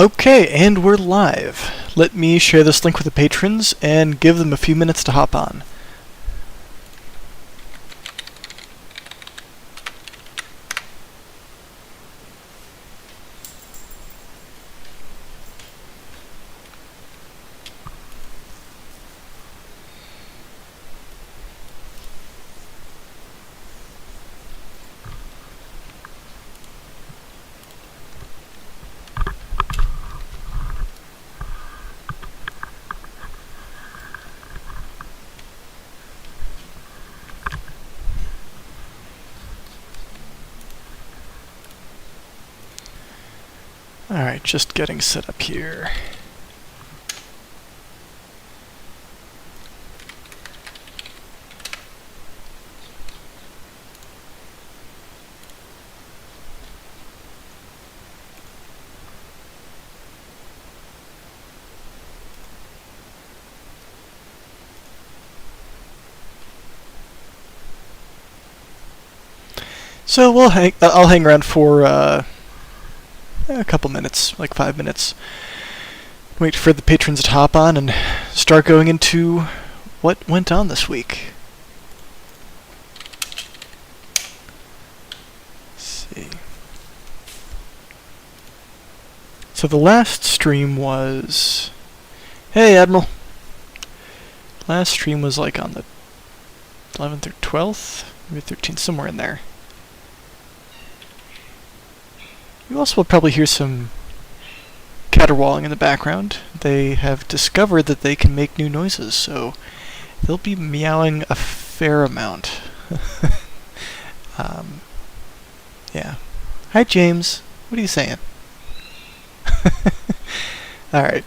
Okay, and we're live. Let me share this link with the patrons and give them a few minutes to hop on. Alright, just getting set up here. So I'll hang around for a couple minutes, like 5 minutes. Wait for the patrons to hop on and start going into what went on this week. Let's see. So the last stream was... Hey, Admiral! Last stream was like on the 11th or 12th? Maybe 13th, somewhere in there. You also will probably hear some caterwauling in the background. They have discovered that they can make new noises, so they'll be meowing a fair amount. Yeah. Hi, James. What are you saying? Alright.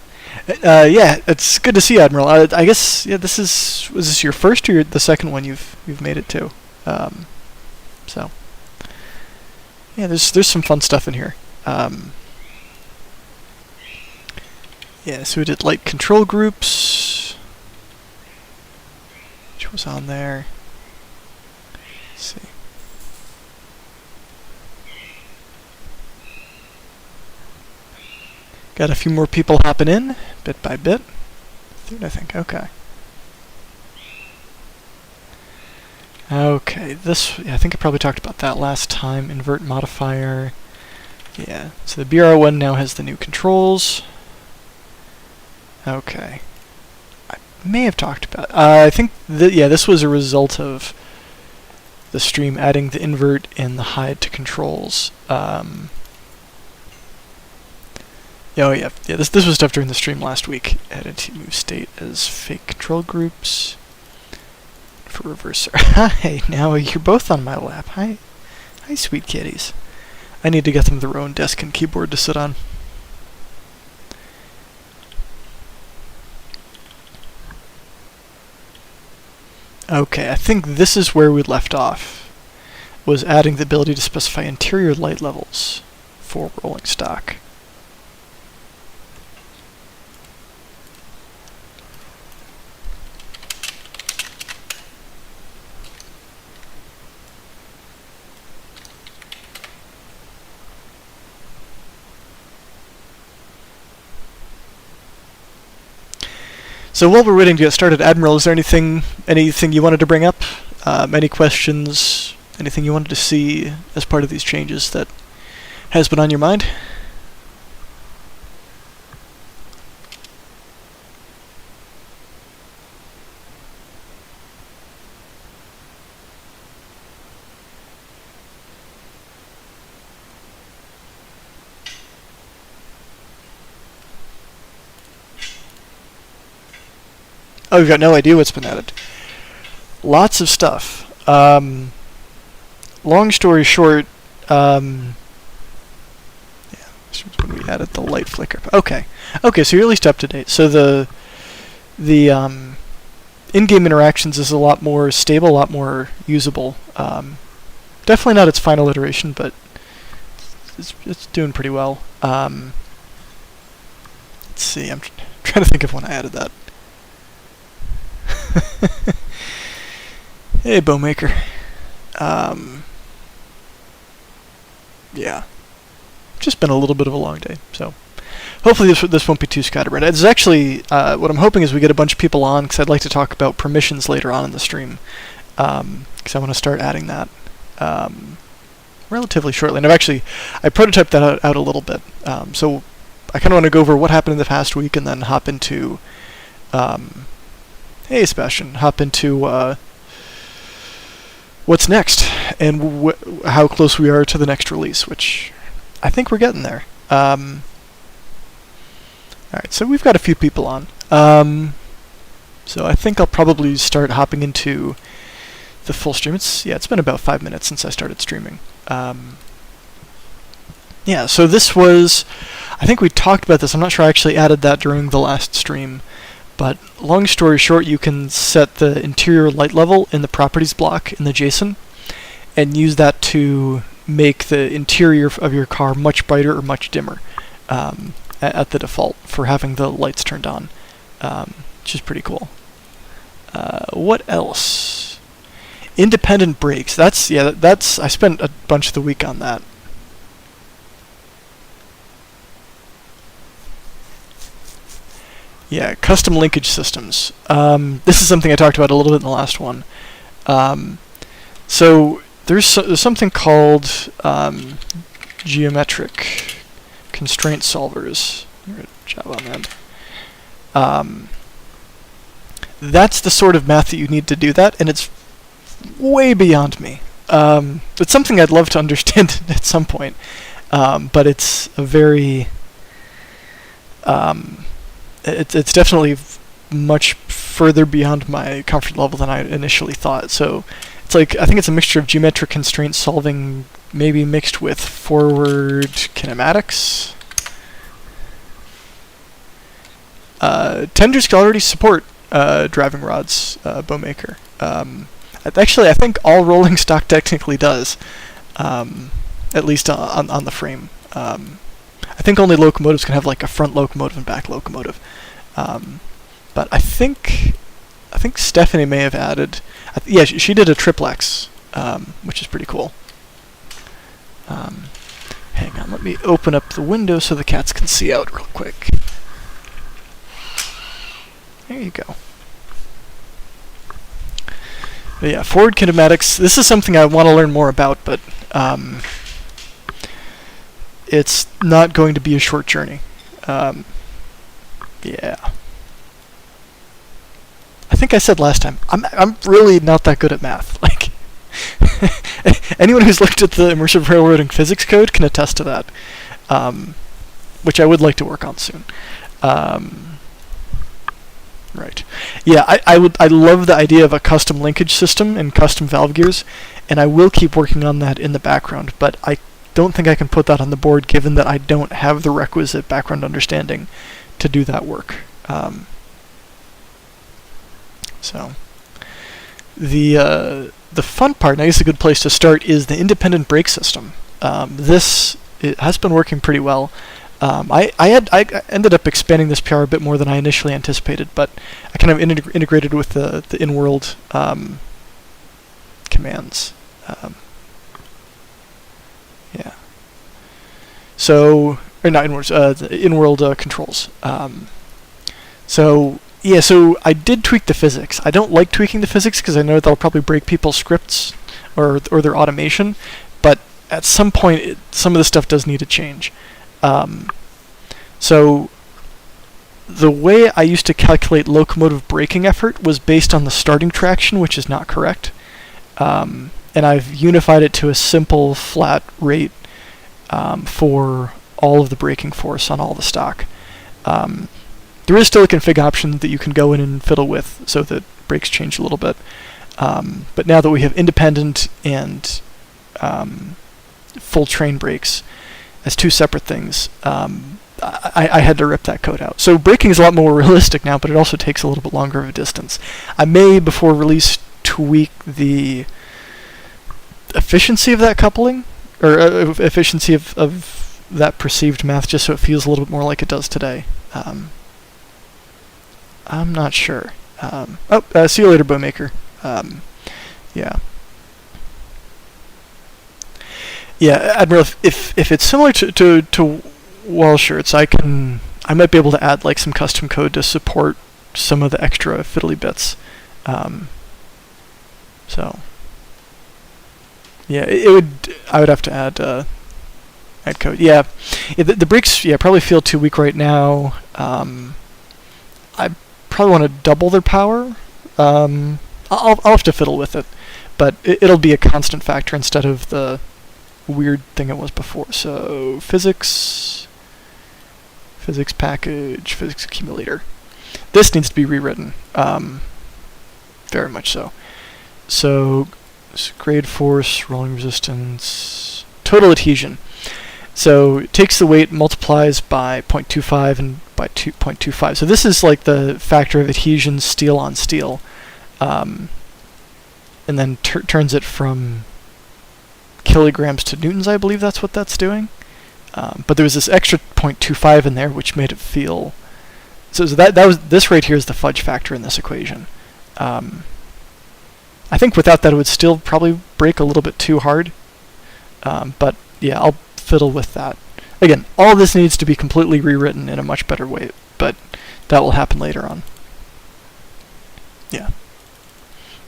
Yeah, it's good to see you, Admiral. I guess, yeah, was this your first or the second one you've made it to? So... Yeah, there's some fun stuff in here. Yeah, so we did light control groups, which was on there. Let's see. Got a few more people hopping in, bit by bit. Third, I think. Okay. Okay, yeah, I think I probably talked about that last time. Invert modifier. Yeah, so the BR1 now has the new controls. Okay. I may have talked about I think yeah, this was a result of the stream adding the invert and the hide to controls. Oh yeah, this was stuff during the stream last week. Added to move state as fake control groups. For reverser. Hi, now you're both on my lap. Hi, sweet kitties. I need to get them their own desk and keyboard to sit on. Okay, I think this is where we left off. Was adding the ability to specify interior light levels for rolling stock. So while we're waiting to get started, Admiral, is there anything you wanted to bring up? Any questions? Anything you wanted to see as part of these changes that has been on your mind? Oh, you've got no idea what's been added. Lots of stuff. Long story short, yeah, this was when we added the light flicker. Okay, so you're at least up to date. So the in-game interactions is a lot more stable, a lot more usable. Definitely not its final iteration, but it's doing pretty well. Let's see, I'm trying to think of when I added that. Hey, Bowmaker. Yeah. Just been a little bit of a long day, so hopefully this won't be too scatterbrained. It's actually, what I'm hoping is we get a bunch of people on, because I'd like to talk about permissions later on in the stream, because I want to start adding that relatively shortly. And I prototyped that out a little bit, so I kind of want to go over what happened in the past week and then hop into, hey Sebastian, hop into what's next and how close we are to the next release, which I think we're getting there. Alright, so we've got a few people on. So I think I'll probably start hopping into the full stream. It's been about 5 minutes since I started streaming. Yeah, so this was, I think we talked about this. I'm not sure I actually added that during the last stream, but long story short, you can set the interior light level in the properties block in the JSON and use that to make the interior of your car much brighter or much dimmer at the default for having the lights turned on, which is pretty cool. What else? Independent brakes. I spent a bunch of the week on that. Yeah, custom linkage systems. This is something I talked about a little bit in the last one. So there's something called geometric constraint solvers. Good job on that. That's the sort of math that you need to do that, and it's way beyond me. It's something I'd love to understand at some point, but it's a very it's definitely much further beyond my comfort level than I initially thought. So it's like, I think it's a mixture of geometric constraint solving, maybe mixed with forward kinematics. Tenders can already support driving rods, Bowmaker. Actually, I think all rolling stock technically does, at least on the frame. I think only locomotives can have like a front locomotive and back locomotive. But I think Stephanie may have added, yeah, she did a triplex, which is pretty cool. Hang on, let me open up the window so the cats can see out real quick. There you go. But yeah, forward kinematics, this is something I want to learn more about, but it's not going to be a short journey. Yeah. I think I said last time, I'm really not that good at math. Like, anyone who's looked at the immersive railroading physics code can attest to that, which I would like to work on soon. Right. Yeah, I love the idea of a custom linkage system and custom valve gears, and I will keep working on that in the background, but I don't think I can put that on the board given that I don't have the requisite background understanding to do that work. So the fun part, and I guess a good place to start, is the independent brake system. It has been working pretty well. I ended up expanding this PR a bit more than I initially anticipated, but I kind of integrated with the in-world commands. Yeah. So, or not in-world, the in-world controls. So yeah, so I did tweak the physics. I don't like tweaking the physics because I know that'll probably break people's scripts or their automation, but at some point, some of the stuff does need to change. So the way I used to calculate locomotive braking effort was based on the starting traction, which is not correct. And I've unified it to a simple flat rate for all of the braking force on all the stock. There is still a config option that you can go in and fiddle with so that brakes change a little bit. But now that we have independent and full train brakes as two separate things, I had to rip that code out. So braking is a lot more realistic now, but it also takes a little bit longer of a distance. I may, before release, tweak the efficiency of that coupling, or efficiency of that perceived math, just so it feels a little bit more like it does today. I'm not sure. See you later, Bowmaker. Yeah. Yeah, Admiral, if it's similar to well, sure. I might be able to add like some custom code to support some of the extra fiddly bits. So yeah, I would have to add code. Yeah, the brakes probably feel too weak right now. I probably want to double their power. I'll have to fiddle with it, but it'll be a constant factor instead of the weird thing it was before. So physics package, physics accumulator. This needs to be rewritten, very much so. So grade force, rolling resistance, total adhesion. So it takes the weight, multiplies by 0.25 and by 2.25. So this is like the factor of adhesion steel on steel, and then turns it from kilograms to newtons. I believe that's what that's doing. But there was this extra 0.25 in there, which made it feel. So that was this right here is the fudge factor in this equation. I think without that it would still probably break a little bit too hard. But yeah, I'll fiddle with that. Again, all this needs to be completely rewritten in a much better way, but that will happen later on. Yeah.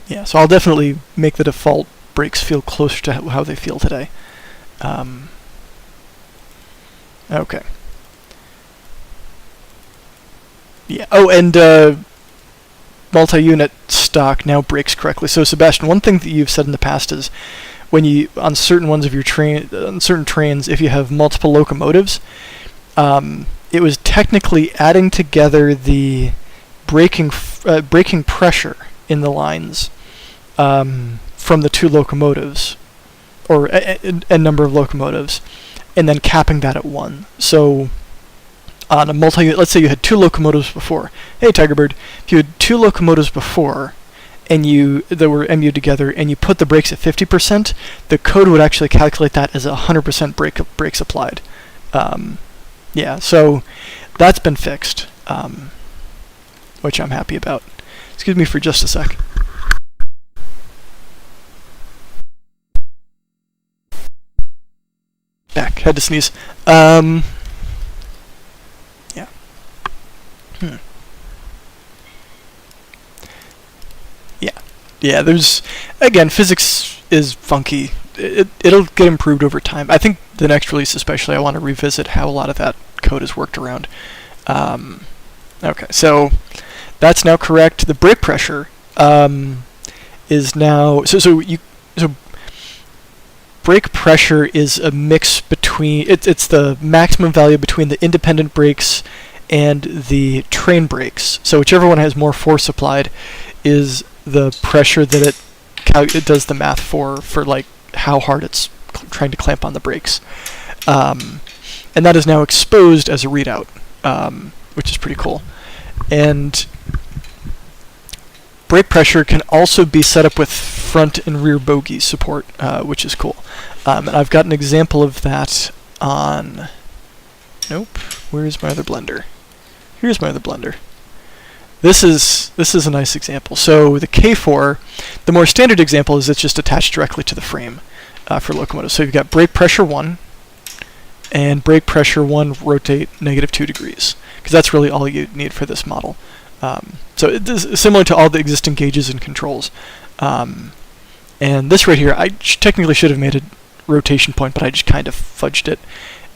Yeah, so I'll definitely make the default brakes feel closer to how they feel today. Okay. Yeah. Oh, and multi-unit stock now brakes correctly. So Sebastian, one thing that you've said in the past is when you on certain ones of your on certain trains, if you have multiple locomotives, it was technically adding together the braking pressure in the lines from the two locomotives, or a number of locomotives, and then capping that at one. So on a multi-unit, let's say you had two locomotives before. Hey, Tigerbird, if you had two locomotives before, and that were MU together, and you put the brakes at 50%, the code would actually calculate that as 100% brakes applied. Yeah, so that's been fixed, which I'm happy about. Excuse me for just a sec. Back, had to sneeze. Yeah. Yeah, there's, again, physics is funky. It'll get improved over time. I think the next release especially, I want to revisit how a lot of that code is worked around. Okay, so that's now correct. The brake pressure is now... So brake pressure is a mix between... It's the maximum value between the independent brakes and the train brakes. So whichever one has more force applied is the pressure that it does the math for like how hard it's trying to clamp on the brakes, and that is now exposed as a readout, which is pretty cool. And brake pressure can also be set up with front and rear bogie support, which is cool. And I've got an example of that on. Nope. Where's my other blender? Here's my other blender. This is a nice example. So the K4, the more standard example is it's just attached directly to the frame for locomotives. So you've got brake pressure 1 and brake pressure 1 rotate -2 degrees, because that's really all you need for this model. So it is similar to all the existing gauges and controls. And this right here, I technically should have made a rotation point, but I just kind of fudged it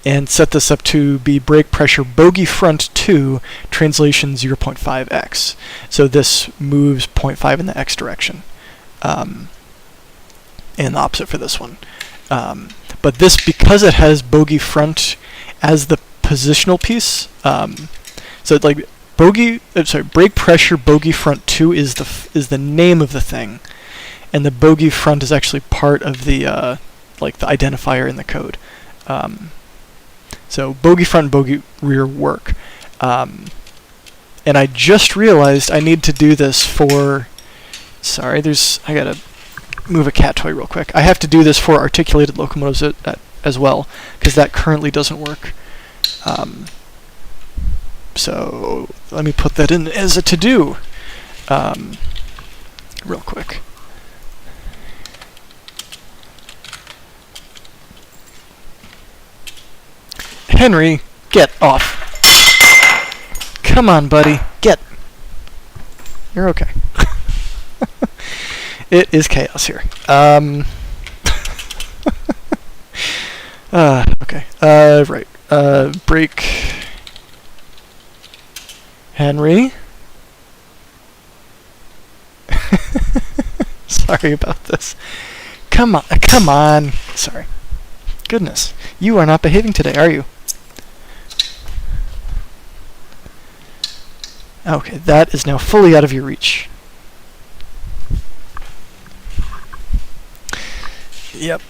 and set this up to be brake pressure bogie front 2, translation 0.5x. So this moves 0.5 in the x direction. And the opposite for this one. But this, because it has bogie front as the positional piece, so it's like brake pressure bogie front 2 is the name of the thing, and the bogie front is actually part of the like the identifier in the code. So bogie front and bogie rear work. And I just realized I need to do this for... Sorry, I gotta move a cat toy real quick. I have to do this for articulated locomotives as well, because that currently doesn't work. So let me put that in as a to-do real quick. Henry, Get off. Come on, buddy. Get. You're okay. It is chaos here. Okay. Right. Break. Henry. Sorry about this. Come on. Come on. Sorry. Goodness. You are not behaving today, are you? Okay, that is now fully out of your reach. Yep.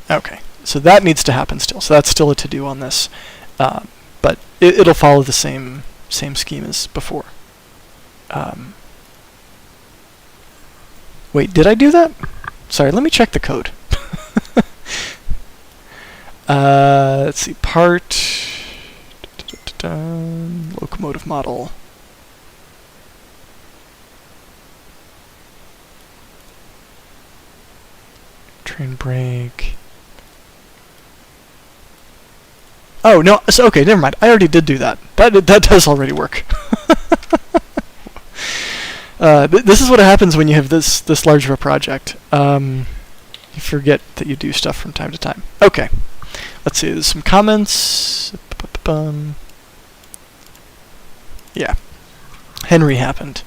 Okay, so that needs to happen still. So that's still a to-do on this, but it'll follow the same scheme as before. Wait, did I do that? Sorry, let me check the code. Let's see, part locomotive model. Train brake. Oh no! So okay, never mind. I already did do that. That does already work. This is what happens when you have this large of a project. You forget that you do stuff from time to time. Okay, let's see. There's some comments. Yeah, Henry happened.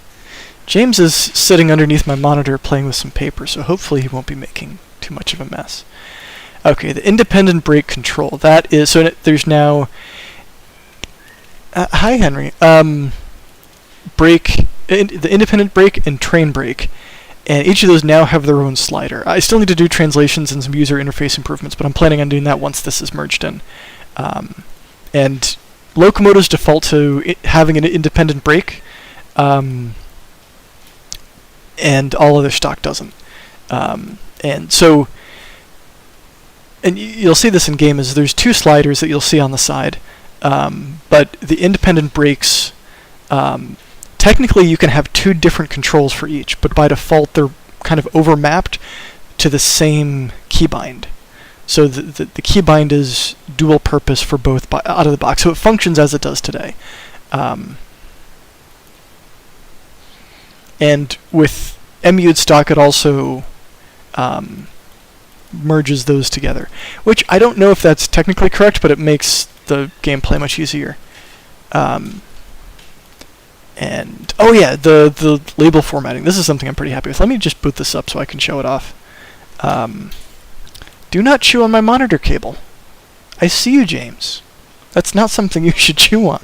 James is sitting underneath my monitor playing with some paper, so hopefully he won't be making too much of a mess. Okay, the independent brake control. That is so. There's now. Hi, Henry. Brake. The independent brake and train brake, and each of those now have their own slider. I still need to do translations and some user interface improvements, but I'm planning on doing that once this is merged in. And locomotives default to having an independent brake, and all other stock doesn't. And so, and you'll see this in game, is there's two sliders that you'll see on the side, but the independent brakes, technically you can have two different controls for each, but by default they're kind of overmapped to the same keybind. So the keybind is dual purpose for both out of the box, so it functions as it does today. And with emued stock, it also merges those together, which I don't know if that's technically correct, but it makes the gameplay much easier. And oh yeah, the label formatting. This is something I'm pretty happy with. Let me just boot this up so I can show it off. Do not chew on my monitor cable. I see you, James. That's not something you should chew on.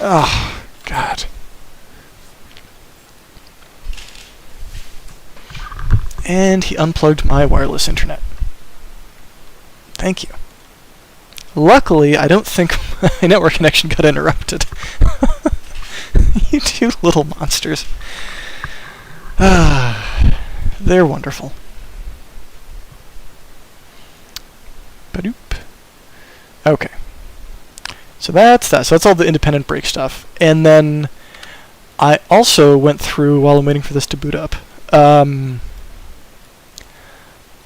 Oh, God. And he unplugged my wireless internet. Thank you. Luckily, I don't think my network connection got interrupted. You two little monsters. They're wonderful. Badoop. Okay. So that's that. So that's all the independent brake stuff. And then I also went through, while I'm waiting for this to boot up,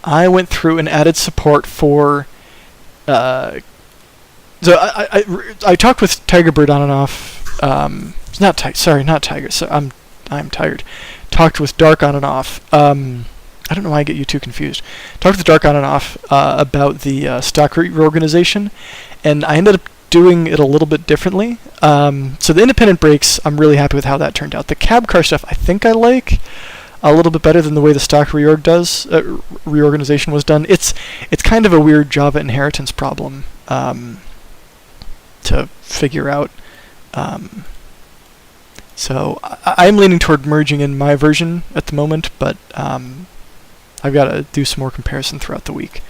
I went through and added support for... so I talked with Tigerbird on and off. Not Tiger. So I'm tired. Talked with Dark on and off. I don't know why I get you two confused. Talked with Dark on and off about the stock reorganization, and I ended up doing it a little bit differently. So the independent brakes, I'm really happy with how that turned out. The cab car stuff, I think I like a little bit better than the way the stock reorganization was done. It's kind of a weird Java inheritance problem to figure out. So I'm leaning toward merging in my version at the moment, but I've got to do some more comparison throughout the week.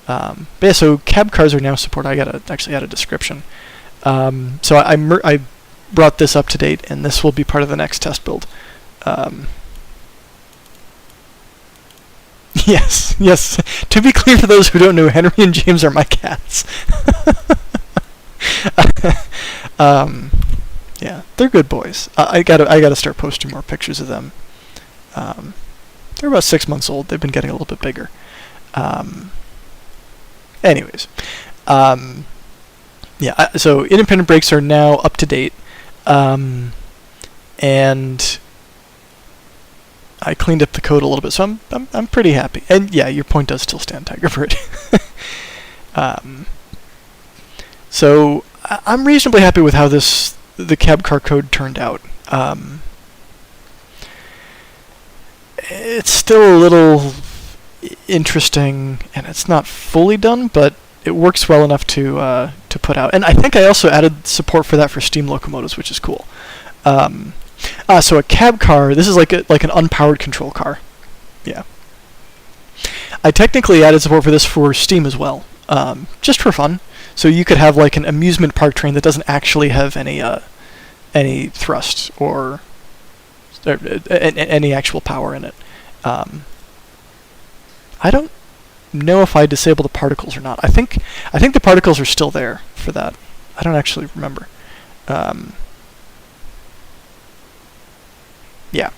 But yeah, so cab cars are now supported. I got to actually add a description. So I brought this up to date, and this will be part of the next test build. Yes. To be clear, for those who don't know, Henry and James are my cats. Yeah, they're good boys. I gotta start posting more pictures of them. They're about 6 months old. They've been getting a little bit bigger. Anyways, yeah. So independent brakes are now up to date, and I cleaned up the code a little bit, so I'm pretty happy. And yeah, your point does still stand, Tigerbird. So I'm reasonably happy with how the cab car code turned out. It's still a little interesting, and it's not fully done, but it works well enough to put out. And I think I also added support for that for steam locomotives, which is cool. So a cab car, this is like an unpowered control car. Yeah. I technically added support for this for steam as well, just for fun. So you could have like an amusement park train that doesn't actually have any thrust or any actual power in it. I don't know if I disable the particles or not. I think the particles are still there for that. I don't actually remember. Yeah.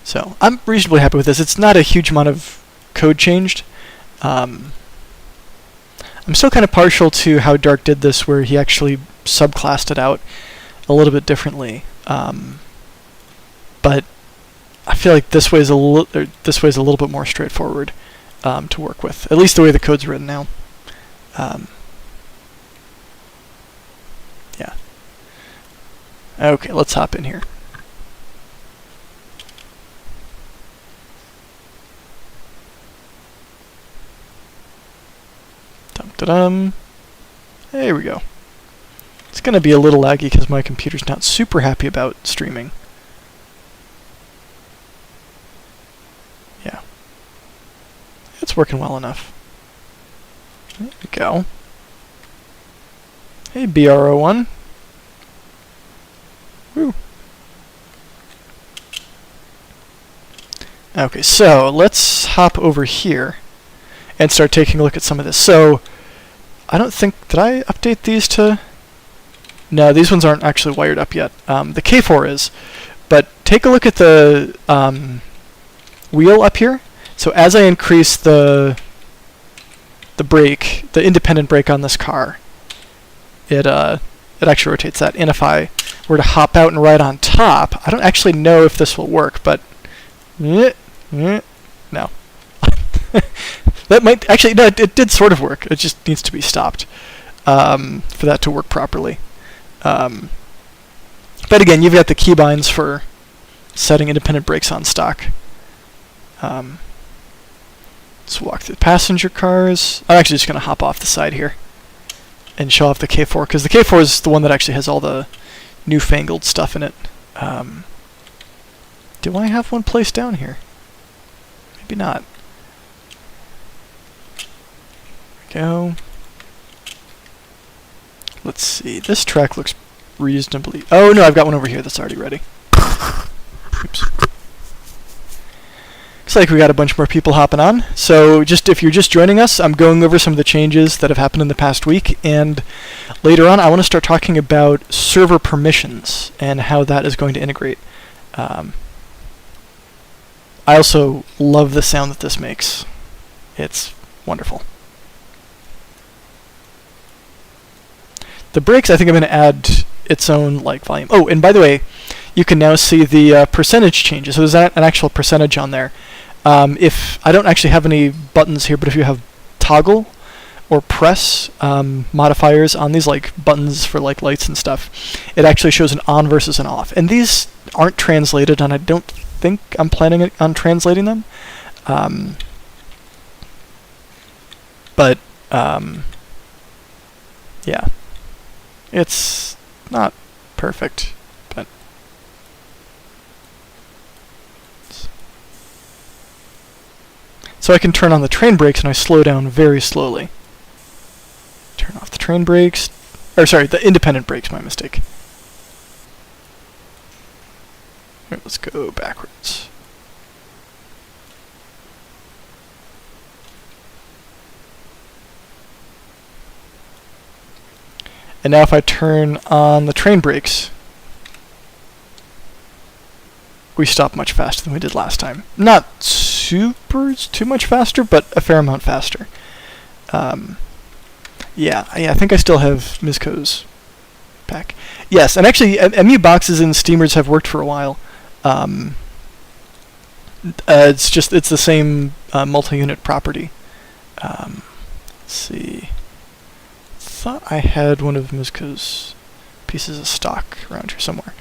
So I'm reasonably happy with this. It's not a huge amount of code changed. I'm still kind of partial to how Dark did this, where he actually subclassed it out a little bit differently. But I feel like this way is a little bit more straightforward to work with, at least the way the code's written now. Yeah. Okay, let's hop in here. Dum-da-dum. There we go. It's going to be a little laggy because my computer's not super happy about streaming. Yeah. It's working well enough. There we go. Hey, BR01. Woo. Okay, so let's hop over here and start taking a look at some of this. So, I don't think... Did I update these to... No, these ones aren't actually wired up yet. The K4 is. But take a look at the wheel up here. So as I increase the brake, the independent brake on this car, it actually rotates that. And if I were to hop out and ride on top, I don't actually know if this will work, but... No. That might... Actually, no, it did sort of work. It just needs to be stopped for that to work properly. But again, you've got the keybinds for setting independent brakes on stock. Let's walk through passenger cars. I'm actually just going to hop off the side here and show off the K4, because the K4 is the one that actually has all the newfangled stuff in it. Do I have one placed down here? Maybe not. There we go. Let's see. This track looks reasonably... Oh, no, I've got one over here that's already ready. Oops. Looks like we got a bunch more people hopping on. So if you're just joining us, I'm going over some of the changes that have happened in the past week, and later on I want to start talking about server permissions and how that is going to integrate. I also love the sound that this makes. It's wonderful. The brakes, I think I'm going to add its own volume. Oh, and by the way, you can now see the percentage changes. So there's an actual percentage on there. If I don't actually have any buttons here, but if you have toggle or press modifiers on these buttons for lights and stuff, it actually shows an on versus an off. And these aren't translated, and I don't think I'm planning on translating them. But yeah. It's not perfect, but... So I can turn on the train brakes and I slow down very slowly. Turn off the train brakes... Or sorry, the independent brakes, my mistake. Alright, let's go backwards. And now if I turn on the train brakes, we stop much faster than we did last time. Not too much faster, but a fair amount faster. Yeah, I think I still have Mizco's pack. Yes, and actually, MU boxes and steamers have worked for a while. It's the same multi-unit property. Let's see. Thought I had one of Mizco's pieces of stock around here somewhere.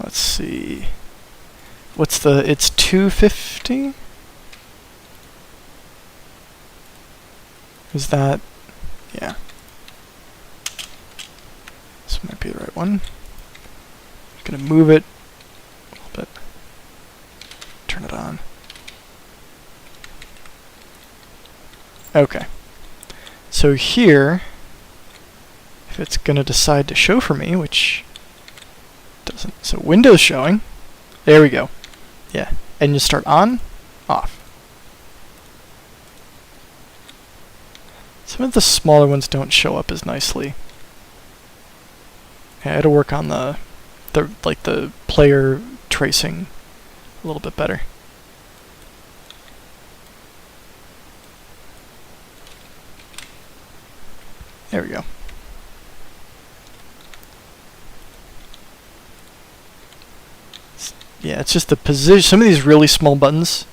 Let's see. It's 250? Is that, yeah. This might be the right one. I'm gonna move it a little bit. Turn it on. Okay. So here, if it's gonna decide to show for me, which doesn't, so Windows showing. There we go. Yeah, and you start on, off. Some of the smaller ones don't show up as nicely. Yeah, I had to work on the player tracing a little bit better. There we go. Yeah, it's just the position. Some of these really small buttons,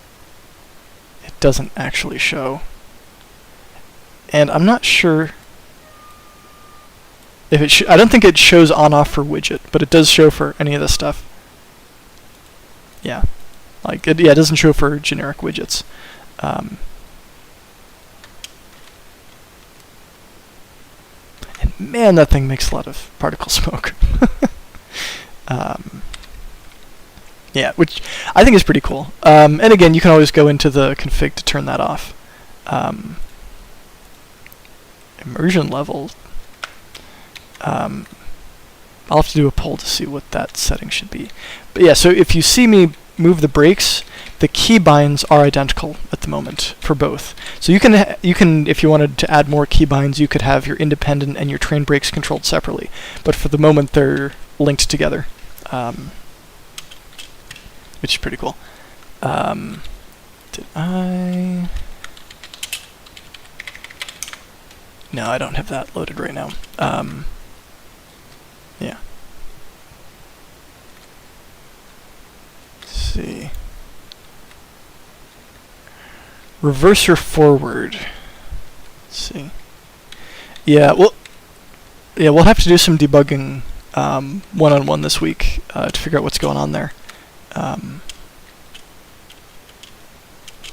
it doesn't actually show. And I'm not sure if it I don't think it shows on-off for widget, but it does show for any of this stuff. Yeah. Like, it doesn't show for generic widgets. And man, that thing makes a lot of particle smoke. Yeah, which I think is pretty cool. And again, you can always go into the config to turn that off. Immersion level. I'll have to do a poll to see what that setting should be. But yeah, so if you see me move the brakes, the keybinds are identical at the moment for both. So you can, if you wanted to add more keybinds, you could have your independent and your train brakes controlled separately. But for the moment, they're linked together, which is pretty cool. Did I? No, I don't have that loaded right now. Yeah. Let's see. Reverser forward. Let's see. Yeah, we'll have to do some debugging one-on-one this week to figure out what's going on there.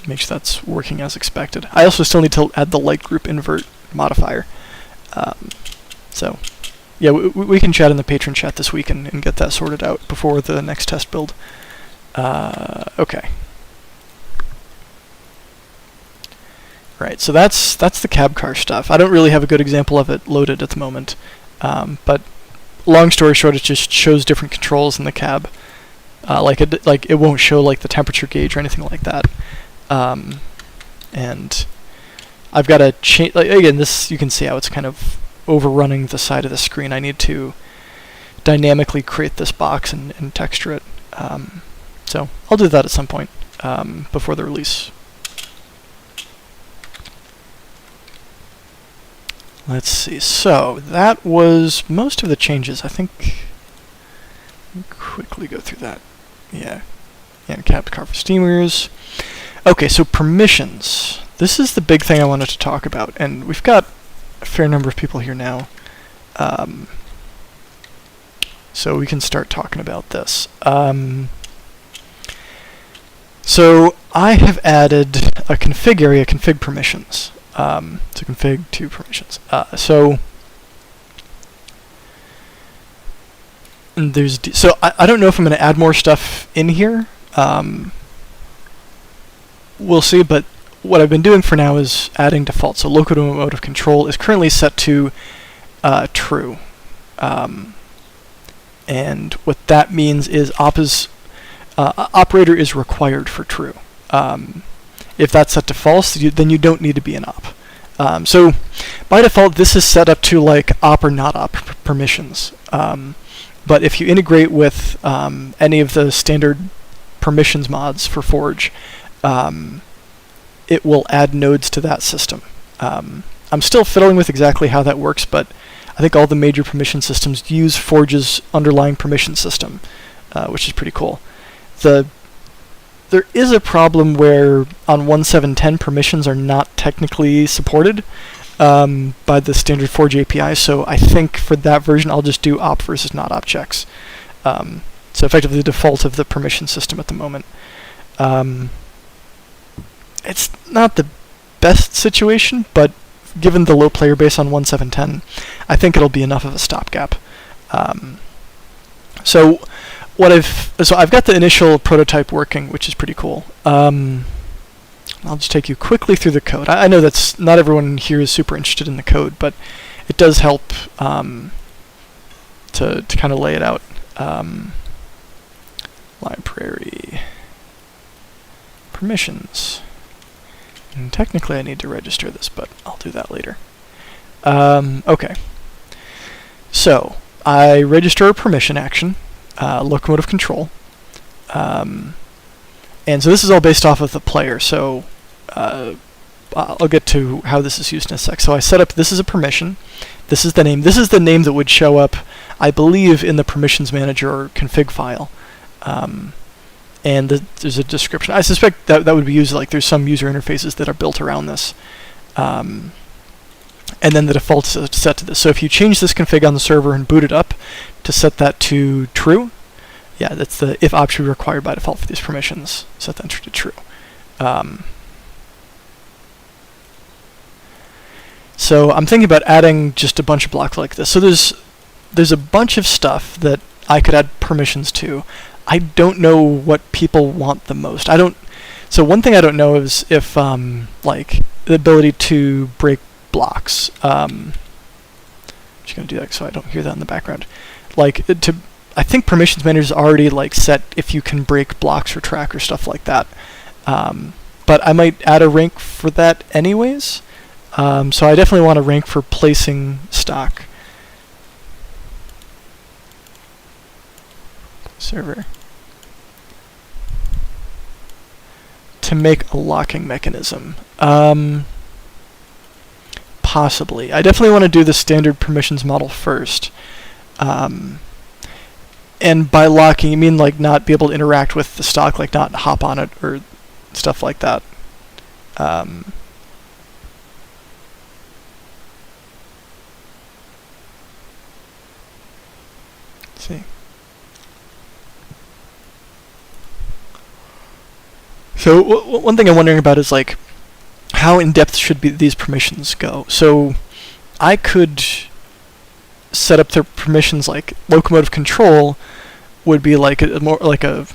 Make sure that's working as expected. I also still need to add the light group invert modifier. So, yeah, we can chat in the patron chat this week and get that sorted out before the next test build. Okay. Right, so that's the cab car stuff. I don't really have a good example of it loaded at the moment, but long story short, it just shows different controls in the cab. Like it won't show like the temperature gauge or anything like that. And I've got to change. Like, again, this you can see how it's kind of overrunning the side of the screen. I need to dynamically create this box and texture it. So I'll do that at some point before the release. Let's see. So that was most of the changes. I think. Let me quickly go through that. Yeah. And cab car for steamers. Okay, so permissions. This is the big thing I wanted to talk about, and we've got a fair number of people here now. So we can start talking about this. So I have added a config area, config permissions. To config to permissions. So there's I don't know if I'm going to add more stuff in here. We'll see, but what I've been doing for now is adding default. So locomotive control is currently set to true. And what that means is operator is required for true. If that's set to false, then you don't need to be an op. So by default, this is set up to like op or not op permissions. But if you integrate with any of the standard permissions mods for Forge, it will add nodes to that system. I'm still fiddling with exactly how that works, but I think all the major permission systems use Forge's underlying permission system, which is pretty cool. There is a problem where on 1.7.10 permissions are not technically supported by the standard Forge API, so I think for that version I'll just do op versus not op checks. So effectively the default of the permission system at the moment. It's not the best situation, but given the low player base on 1.7.10, I think it'll be enough of a stopgap. So I've got the initial prototype working, which is pretty cool. I'll just take you quickly through the code. I know that's not everyone here is super interested in the code, but it does help to kind of lay it out. Library permissions. And technically I need to register this, but I'll do that later. Okay. So I register a permission action, locomotive control. And so this is all based off of the player, so I'll get to how this is used in a sec. So I set up, this is a permission, this is the name. This is the name that would show up, I believe, in the permissions manager or config file. And there's a description. I suspect that would be used, like there's some user interfaces that are built around this. And then the default is set to this. So if you change this config on the server and boot it up to set that to true, yeah, that's the if option required by default for these permissions. Set the enter to true. So I'm thinking about adding just a bunch of blocks like this. So there's a bunch of stuff that I could add permissions to. I don't know what people want the most. So one thing I don't know is if like the ability to break blocks. I'm just gonna do that so I don't hear that in the background. Like I think permissions manager is already like set if you can break blocks or track or stuff like that. But I might add a rank for that anyways. So I definitely want a rank for placing stock. Server. To make a locking mechanism. Possibly. I definitely want to do the standard permissions model first. And by locking, you mean like not be able to interact with the stock, like not hop on it or stuff like that. Let's see. So one thing I'm wondering about is like how in depth should these permissions go. So I could set up the permissions like locomotive control would be like more like a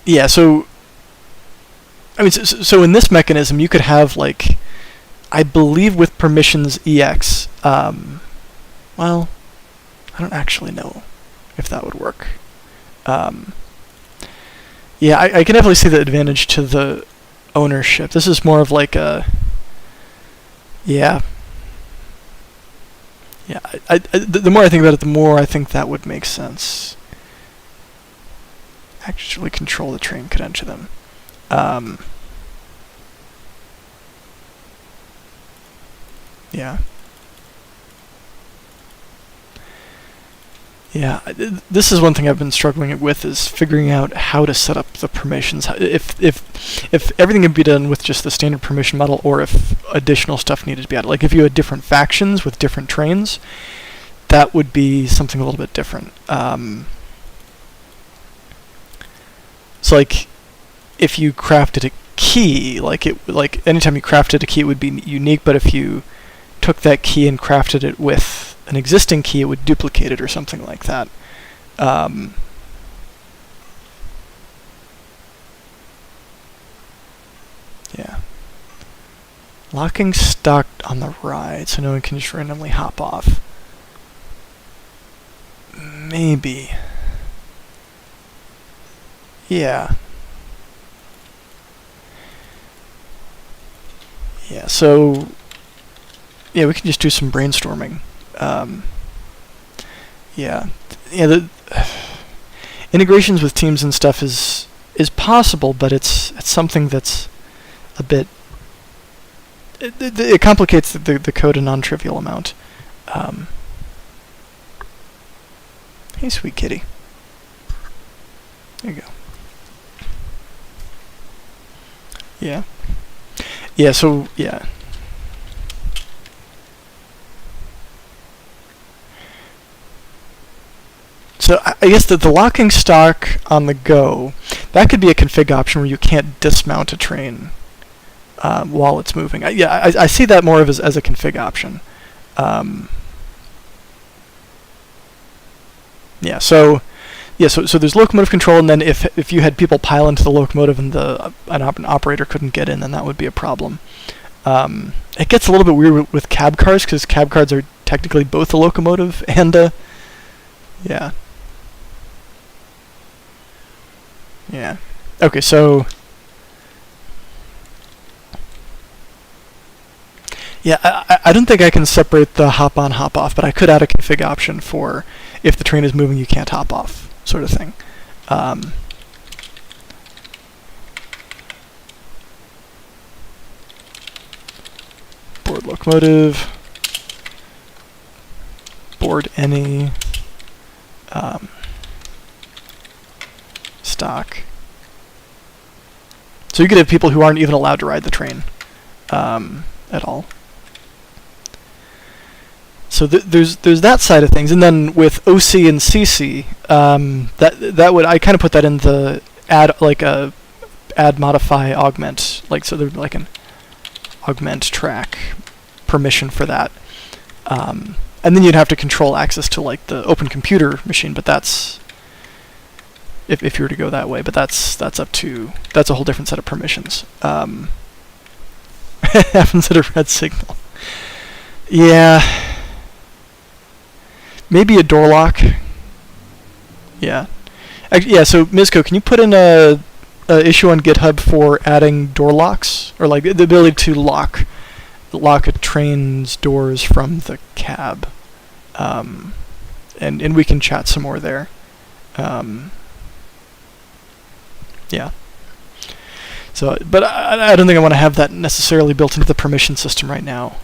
yeah. So I mean, so in this mechanism you could have like I believe with permissions EX. Well, I don't actually know if that would work. Yeah, I can definitely see the advantage to the ownership. This is more of like a... Yeah. Yeah, the more I think about it, the more I think that would make sense. Actually control the train, could enter them. Yeah. Yeah, this is one thing I've been struggling with is figuring out how to set up the permissions. If everything can be done with just the standard permission model, or if additional stuff needed to be added. Like if you had different factions with different trains, that would be something a little bit different. So like if you crafted a key, like anytime you crafted a key, it would be unique. But if you took that key and crafted it with an existing key, it would duplicate it or something like that. Yeah. Locking stock on the ride, so no one can just randomly hop off. Maybe. Yeah. Yeah, so yeah, we can just do some brainstorming. Yeah, the integrations with teams and stuff is possible, but it's something that's a bit. It complicates the code a non-trivial amount. Hey, sweet kitty. There you go. Yeah. Yeah, so, yeah. So I guess that the locking stock on the go, that could be a config option where you can't dismount a train while it's moving. I see that more of as a config option. So there's locomotive control, and then if you had people pile into the locomotive and an operator couldn't get in, then that would be a problem. It gets a little bit weird with cab cars, because cab cars are technically both a locomotive and a... Yeah. Yeah. Okay, so... Yeah, I don't think I can separate the hop-on, hop-off, but I could add a config option for if the train is moving, you can't hop off, sort of thing. Board locomotive, board any, stock. So you could have people who aren't even allowed to ride the train at all. So there's that side of things, and then with OC and CC, that would, I kind of put that in the add modify augment, like, so there'd be like an augment track permission for that, and then you'd have to control access to like the open computer machine, but that's if you were to go that way, but that's a whole different set of permissions. Happens at a red signal. Yeah. Maybe a door lock. Yeah. So Mizco, can you put in a issue on GitHub for adding door locks, or like the ability to lock a train's doors from the cab, and we can chat some more there. Yeah. So, but I don't think I want to have that necessarily built into the permission system right now.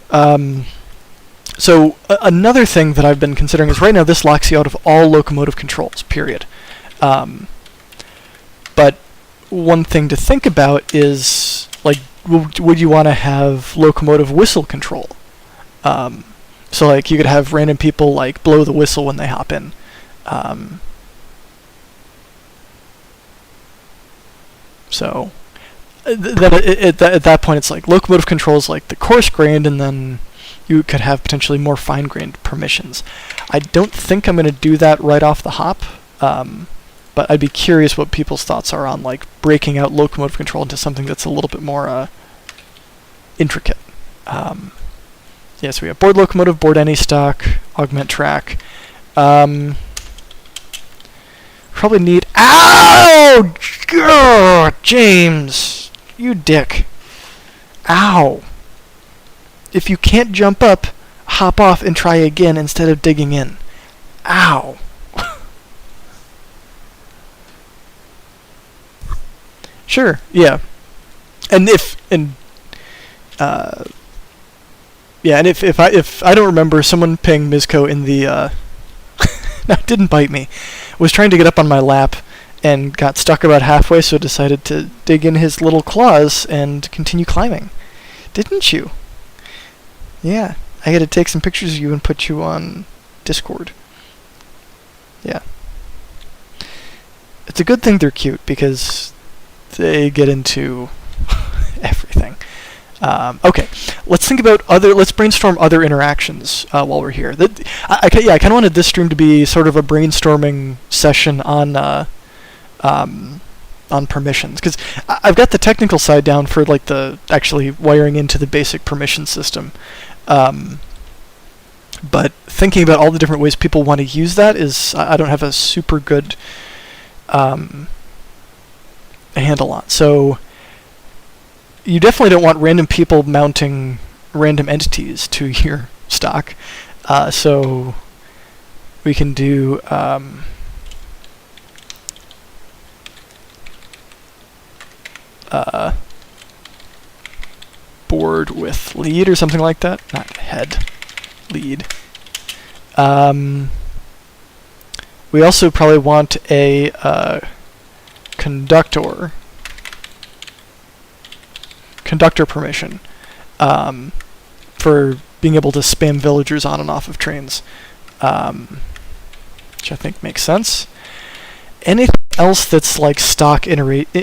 So another thing that I've been considering is right now this locks you out of all locomotive controls, period. But one thing to think about is, like, would you want to have locomotive whistle control? So like you could have random people like blow the whistle when they hop in. So then at that point it's like locomotive control is like the coarse-grained, and then you could have potentially more fine-grained permissions. I don't think I'm going to do that right off the hop, but I'd be curious what people's thoughts are on like breaking out locomotive control into something that's a little bit more intricate. So we have board locomotive, board any stock, augment track. Probably need... Ow! Grr, James! You dick. Ow! If you can't jump up, hop off and try again instead of digging in. Ow! Sure, yeah. And if I don't remember, someone pinged Mizco in the no, it didn't bite me. Was trying to get up on my lap and got stuck about halfway, so decided to dig in his little claws and continue climbing. Didn't you? Yeah, I had to take some pictures of you and put you on Discord. Yeah. It's a good thing they're cute, because they get into everything. Okay, let's brainstorm other interactions while we're here. I kind of wanted this stream to be sort of a brainstorming session on permissions, because I've got the technical side down for like the actually wiring into the basic permission system, but thinking about all the different ways people want to use that is I don't have a super good handle on. So you definitely don't want random people mounting random entities to your stock. So we can do board with lead or something like that. Not head, lead. We also probably want a conductor permission for being able to spam villagers on and off of trains, which I think makes sense. Anything else that's like stock interaction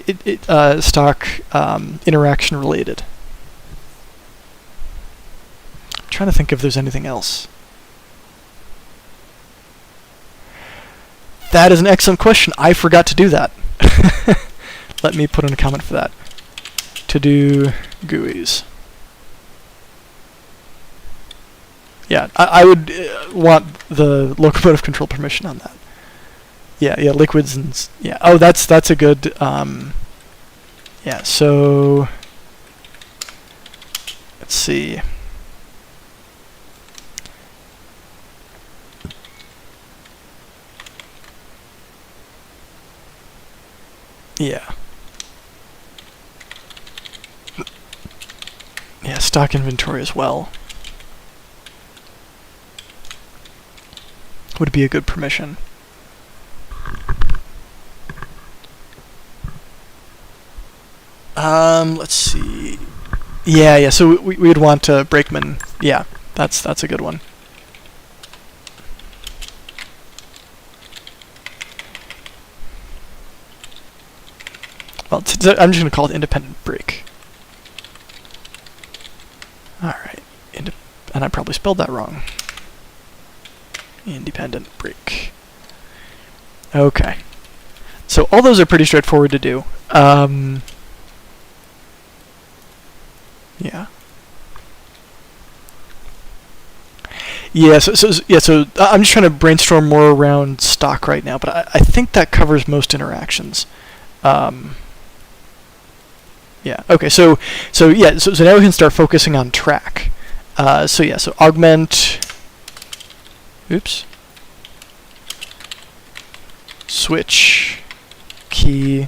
related? I'm trying to think if there's anything else. That is an excellent question. I forgot to do that. Let me put in a comment for that. To do GUIs. Yeah, I would want the locomotive control permission on that. Yeah, liquids and yeah. Oh, that's a good. Yeah, so let's see. Yeah. Yeah, stock inventory as well would be a good permission. Let's see. Yeah. So we would want brakeman. Yeah, that's a good one. Well, I'm just gonna call it independent brake. All right, and I probably spelled that wrong. Independent brake. Okay. So all those are pretty straightforward to do. Yeah. Yeah, so I'm just trying to brainstorm more around stock right now, but I think that covers most interactions. Yeah. Okay. So now we can start focusing on track. So augment. Oops. Switch. Key.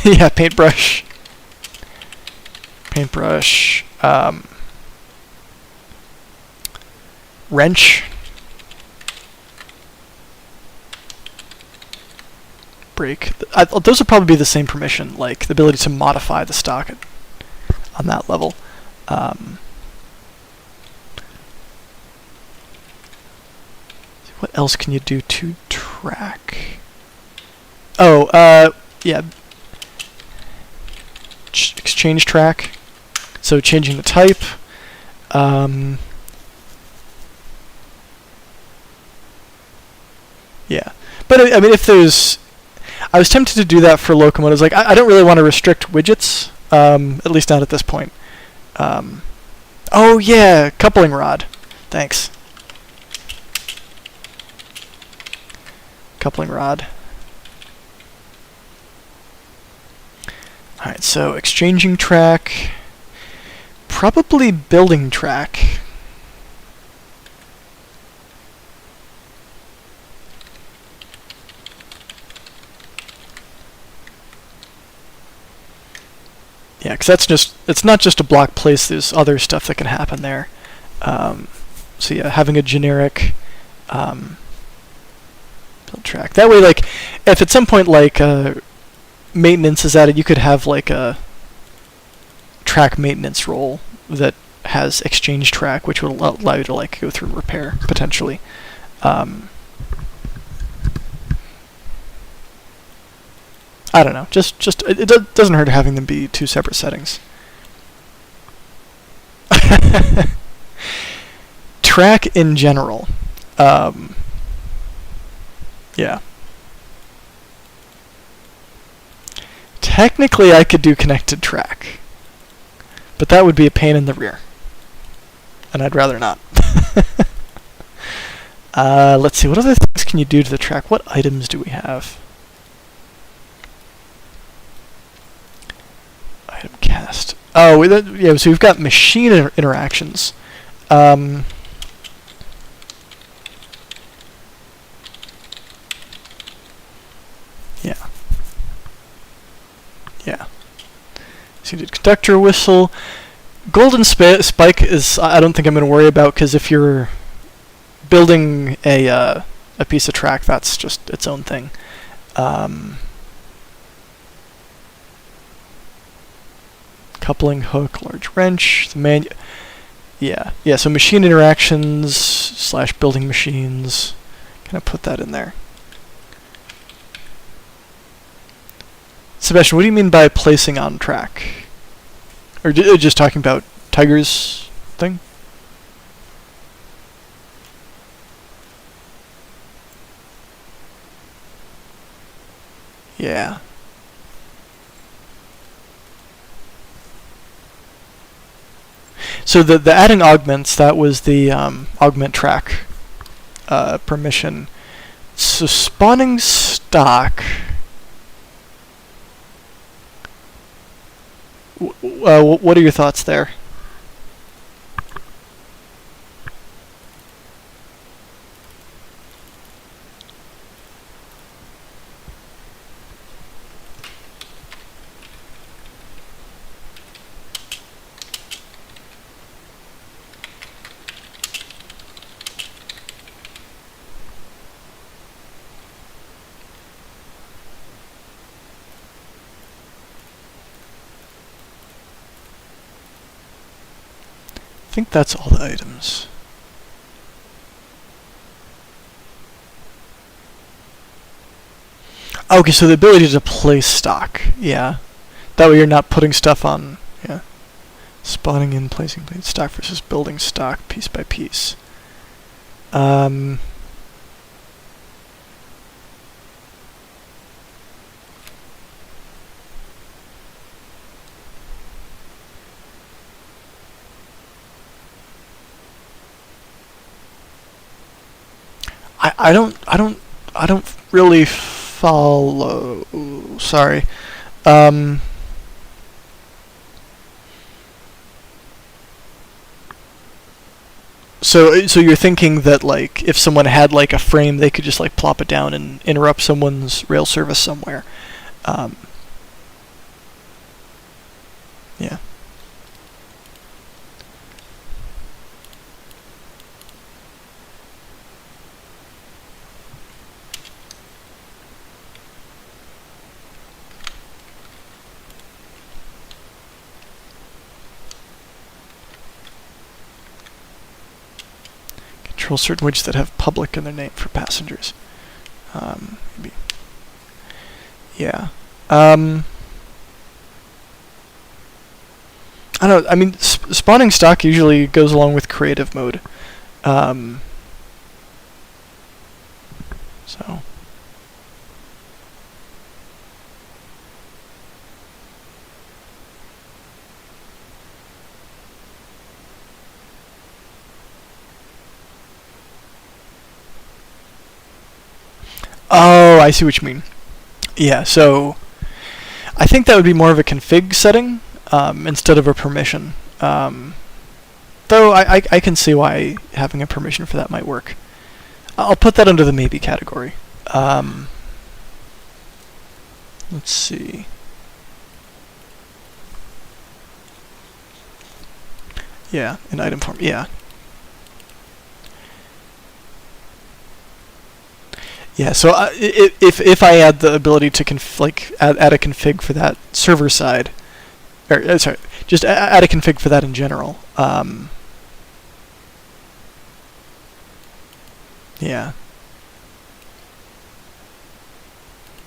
Yeah. Paintbrush. Wrench. Brake. Those would probably be the same permission, like the ability to modify the stock on that level. What else can you do to track? Oh, yeah. Exchange track. So changing the type. Yeah. But I mean, if there's... I was tempted to do that for locomotives. Like, I don't really want to restrict widgets, at least not at this point. Oh yeah, coupling rod. Thanks. Coupling rod. Alright, so exchanging track. Probably building track. Yeah, because it's not just a block place, there's other stuff that can happen there. So yeah, having a generic build track. That way, like, if at some point, like, maintenance is added, you could have, like, a track maintenance role that has exchange track, which would allow you to, like, go through repair, potentially. I don't know. Just it doesn't hurt having them be two separate settings. Track in general. Yeah. Technically, I could do connected track, but that would be a pain in the rear, and I'd rather not. Let's see. What other things can you do to the track? What items do we have? Item cast. Oh, yeah. So we've got machine interactions. Yeah. Yeah. So you did conductor whistle. Golden spike is I don't think I'm going to worry about, because if you're building a piece of track, that's just its own thing. Coupling hook, large wrench, yeah, so machine interactions / building machines. Kind of put that in there. Sebastian, what do you mean by placing on track? Or just talking about Tiger's thing? Yeah. So the adding augments, that was the augment track permission. So spawning stock. What are your thoughts there? I think that's all the items. Okay, so the ability to place stock. Yeah. That way you're not putting stuff on. Yeah. Spawning in, placing stock versus building stock piece by piece. I don't really follow. Sorry. So you're thinking that, like, if someone had like a frame, they could just like plop it down and interrupt someone's rail service somewhere. Yeah. Control certain widgets that have public in their name for passengers. Maybe. Yeah. I don't know. I mean, spawning stock usually goes along with creative mode. So. Oh, I see what you mean. Yeah, so I think that would be more of a config setting instead of a permission. Though I can see why having a permission for that might work. I'll put that under the maybe category. Let's see. Yeah, in item form. Yeah. Yeah, so if I add the ability to add a config for that server side, or sorry, just add a config for that in general. Yeah.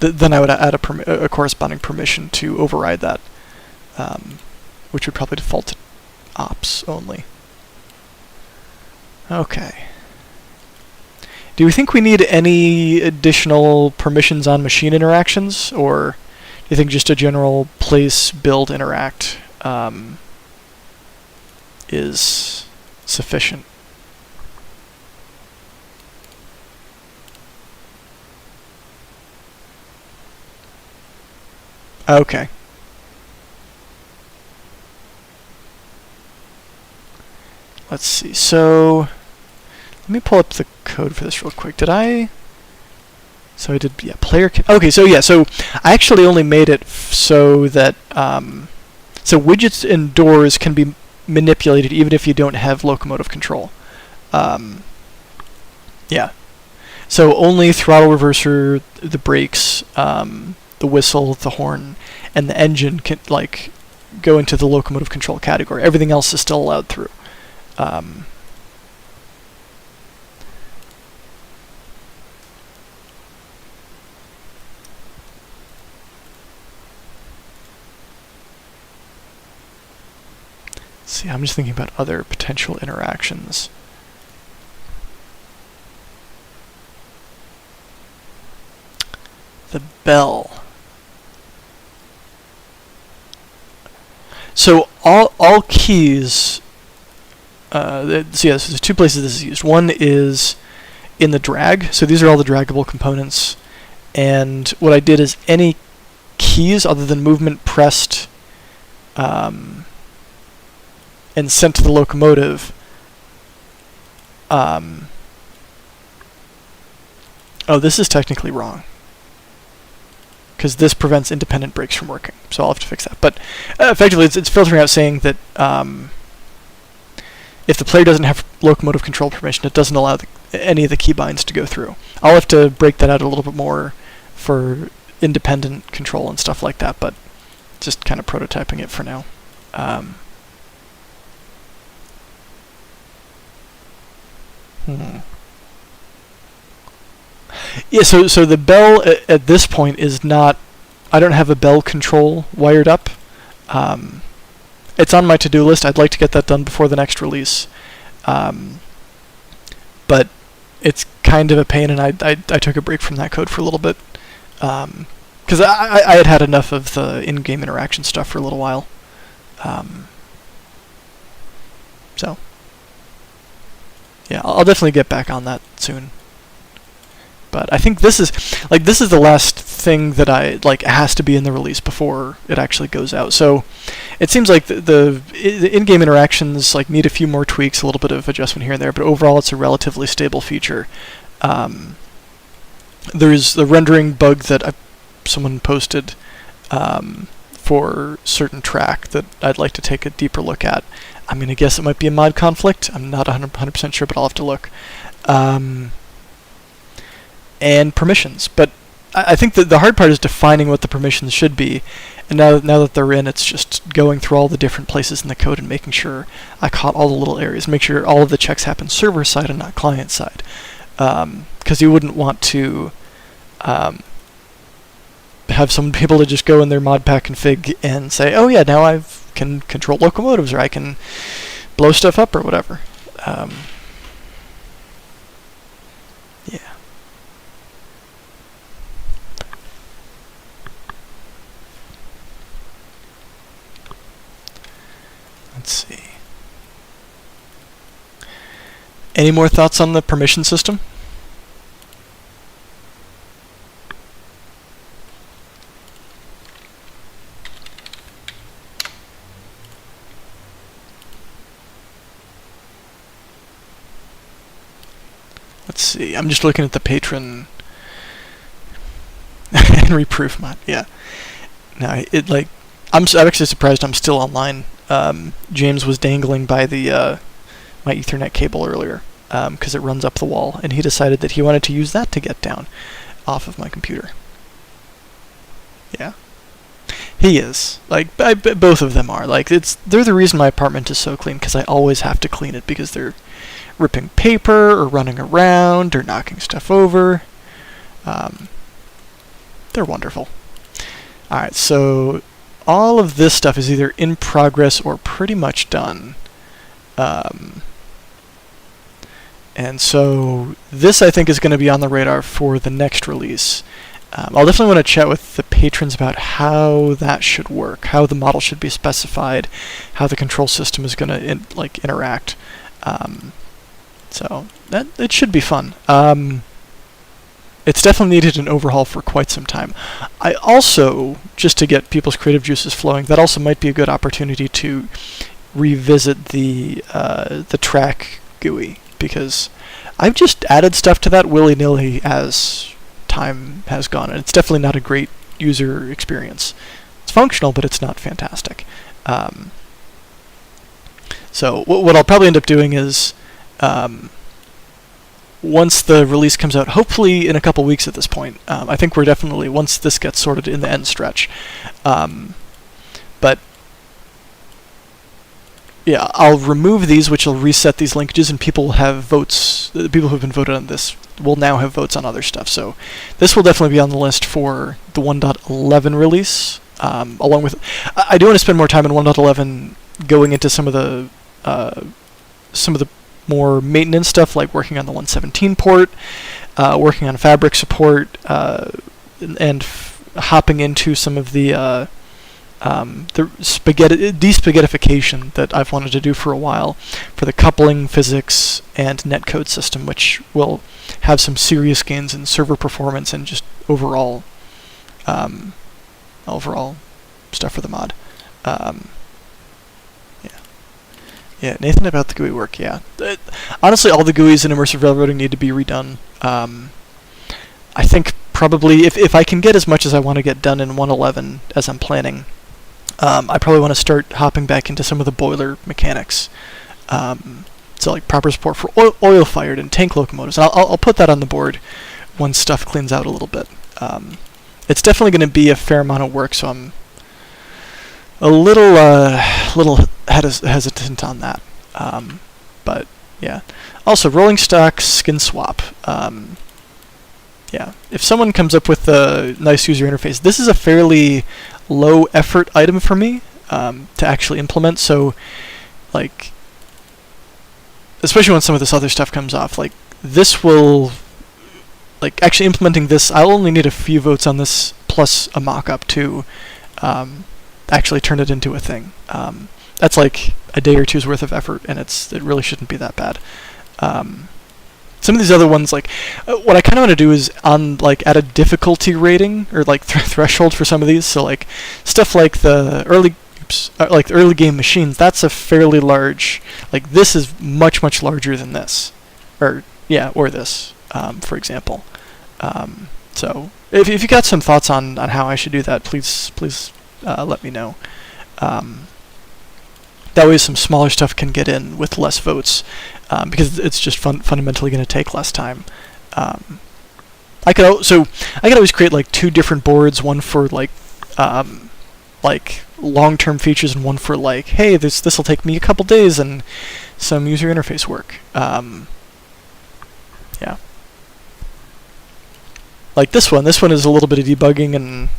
Then I would add a corresponding permission to override that, which would probably default to ops only. Okay. Do we think we need any additional permissions on machine interactions, or do you think just a general place, build, interact is sufficient? Okay. let's see. So let me pull up the code for this real quick. Did I? So I did, yeah, player. Okay, so yeah, so I actually only made it so that so widgets and doors can be manipulated even if you don't have locomotive control. Yeah. So only throttle reverser, the brakes, the whistle, the horn, and the engine can like go into the locomotive control category. Everything else is still allowed through. See, I'm just thinking about other potential interactions. The bell. So all keys. So yeah, so there's two places this is used. One is in the drag. So these are all the draggable components. And what I did is any keys other than movement pressed and sent to the locomotive. Oh, this is technically wrong, because this prevents independent brakes from working. So I'll have to fix that. But effectively, it's filtering out saying that if the player doesn't have locomotive control permission, it doesn't allow any of the keybinds to go through. I'll have to break that out a little bit more for independent control and stuff like that, but just kind of prototyping it for now. Yeah, so the bell at this point is not... I don't have a bell control wired up. It's on my to-do list. I'd like to get that done before the next release. But it's kind of a pain, and I took a break from that code for a little bit. Because I had enough of the in-game interaction stuff for a little while. So... yeah, I'll definitely get back on that soon. But I think this is the last thing that has to be in the release before it actually goes out. So it seems like the in-game interactions need a few more tweaks, a little bit of adjustment here and there, but overall it's a relatively stable feature. There's the rendering bug that someone posted for certain track that I'd like to take a deeper look at. I'm going to guess it might be a mod conflict. I'm not 100% sure, but I'll have to look. And permissions. But I think that the hard part is defining what the permissions should be. And now that they're in, it's just going through all the different places in the code and making sure I caught all the little areas. Make sure all of the checks happen server-side and not client-side. Because you wouldn't want to have some people to just go in their modpack config and say, oh yeah, now I can control locomotives, or I can blow stuff up, or whatever. Yeah. Let's see. Any more thoughts on the permission system? Let's see. I'm just looking at the patron and reproof mod. Yeah. Now I'm actually surprised I'm still online. James was dangling by the my Ethernet cable earlier because it runs up the wall, and he decided that he wanted to use that to get down off of my computer. Yeah. He is. Both of them are. They're the reason my apartment is so clean, because I always have to clean it, because they're ripping paper, or running around, or knocking stuff over. They're wonderful. Alright, so all of this stuff is either in progress or pretty much done. And so this, I think, is going to be on the radar for the next release. I'll definitely want to chat with the patrons about how that should work, how the model should be specified, how the control system is going to interact. So it should be fun. It's definitely needed an overhaul for quite some time. I also, just to get people's creative juices flowing, that also might be a good opportunity to revisit the track GUI, because I've just added stuff to that willy-nilly as time has gone, and it's definitely not a great user experience. It's functional, but it's not fantastic. So what I'll probably end up doing is, once the release comes out, hopefully in a couple weeks at this point, I think we're definitely, once this gets sorted, in the end stretch. But yeah, I'll remove these, which will reset these linkages, and people will have votes. The people who've been voted on this will now have votes on other stuff. So this will definitely be on the list for the 1.11 release. Along with, I do want to spend more time in 1.11 going into some of the more maintenance stuff, like working on the 117 port, working on fabric support, and hopping into some of the despaghettification that I've wanted to do for a while for the coupling, physics, and netcode system, which will have some serious gains in server performance and just overall stuff for the mod. Yeah, Nathan, about the GUI work, yeah. Honestly, all the GUIs in Immersive Railroading need to be redone. I think probably, if I can get as much as I want to get done in 1.11 as I'm planning, I probably want to start hopping back into some of the boiler mechanics. So like proper support for oil-fired and tank locomotives. And I'll put that on the board once stuff cleans out a little bit. It's definitely going to be a fair amount of work, so I'm a little hesitant on that. But yeah. Also, rolling stock skin swap. Yeah, if someone comes up with a nice user interface, this is a fairly low effort item for me to actually implement. So, like, especially when some of this other stuff comes off, like this will, like, actually implementing this, I'll only need a few votes on this plus a mock-up to actually turn it into a thing. That's like a day or two's worth of effort, and it really shouldn't be that bad. Some of these other ones, like, what I kind of want to do is add a difficulty rating or like threshold for some of these. So like stuff like the early game machines, that's a fairly large. Like this is much larger than this, or this, for example. So if you got some thoughts on how I should do that, please let me know. That way some smaller stuff can get in with less votes, because it's just fundamentally going to take less time. I could always create like two different boards, one for like long-term features and one for like, hey, this will take me a couple days and some user interface work. Yeah. Like this one is a little bit of debugging, and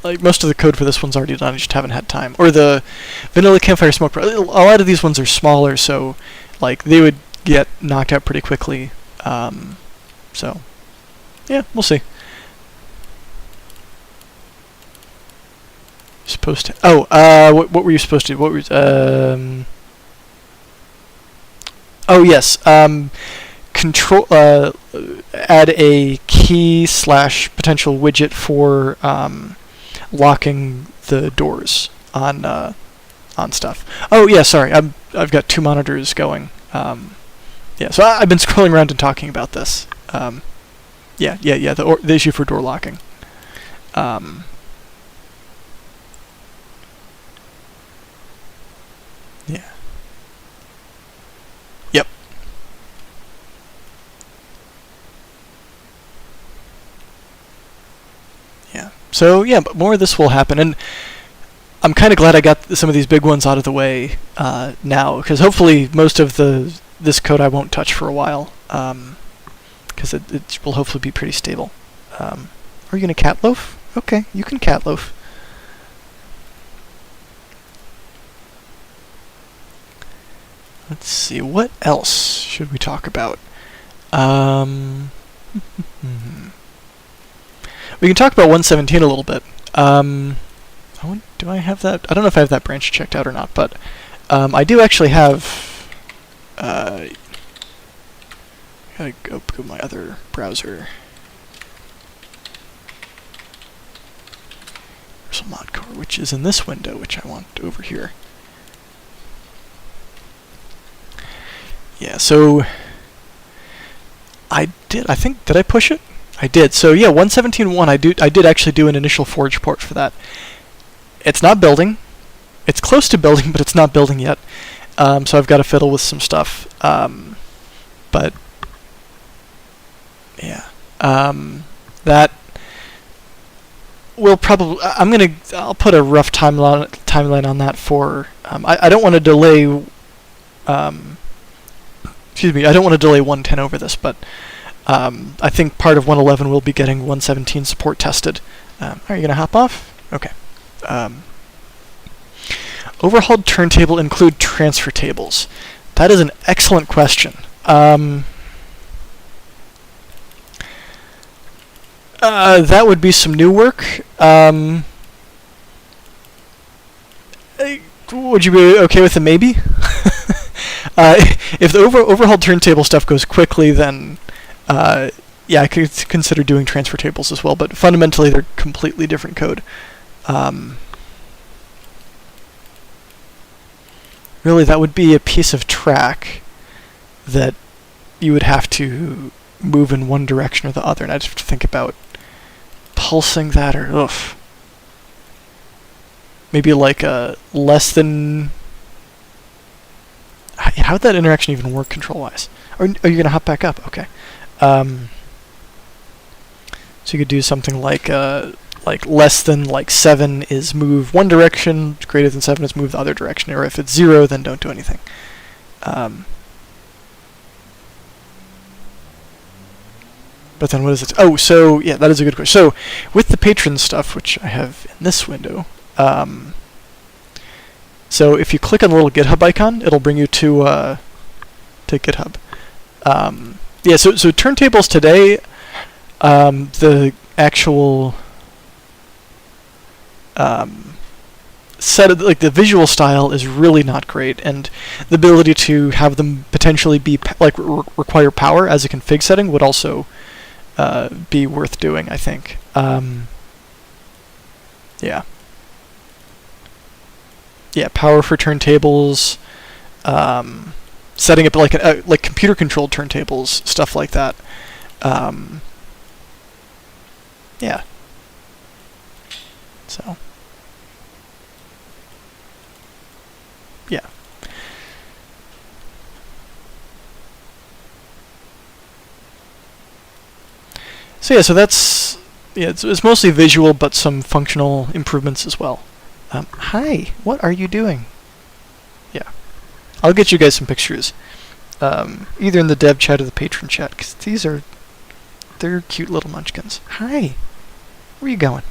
like most of the code for this one's already done, I just haven't had time. Or the vanilla campfire smoke, a lot of these ones are smaller, so like they would get knocked out pretty quickly. So yeah, we'll see. Supposed to. What were you supposed to do? What were oh yes. Control. Add a key / potential widget for locking the doors on stuff. Oh yeah, sorry. I've got two monitors going. Yeah, so I've been scrolling around and talking about this. Yeah. The issue for door locking. Yeah. Yep. Yeah. So yeah, but more of this will happen, and I'm kind of glad I got some of these big ones out of the way now, because hopefully most of this code I won't touch for a while, because it will hopefully be pretty stable. Are you gonna cat loaf? Okay, you can cat loaf. Let's see, what else should we talk about? We can talk about 117 a little bit. Do I have that? I don't know if I have that branch checked out or not, but I do actually have. I gotta go my other browser. There's a mod core, which is in this window, which I want over here. Yeah, so I think, did I push it? I did. So yeah, 117.1, I did actually do an initial forge port for that. It's not building. It's close to building, but it's not building yet. So I've got to fiddle with some stuff. But yeah, that will probably. I'll put a rough timeline on that for. I don't want to delay. Excuse me. I don't want to delay 110 over this, but I think part of 111 will be getting 117 support tested. Are you gonna hop off? Okay. Overhauled turntable include transfer tables? That is an excellent question. That would be some new work. Would you be okay with a maybe? If the overhauled turntable stuff goes quickly, then yeah, I could consider doing transfer tables as well. But fundamentally, they're completely different code. Really, that would be a piece of track that you would have to move in one direction or the other, and I'd have to think about pulsing that, or oof. Maybe like a less than. How would that interaction even work control-wise? Or are you gonna hop back up? Okay. So you could do something like less than 7 is move one direction, greater than 7 is move the other direction, or if it's 0, then don't do anything. But then what is it? Oh, so yeah, that is a good question. So with the patron stuff, which I have in this window, so if you click on the little GitHub icon, it'll bring you to GitHub. Yeah, so turntables today, the actual set of, like, the visual style is really not great, and the ability to have them potentially be require power as a config setting would also be worth doing, I think. Yeah. Yeah, power for turntables, setting up like computer controlled turntables, stuff like that. Yeah. So. Yeah. So yeah, so that's, yeah, it's mostly visual, but some functional improvements as well. Hi, what are you doing? Yeah, I'll get you guys some pictures, either in the dev chat or the patron chat, because they're cute little munchkins. Hi, where are you going?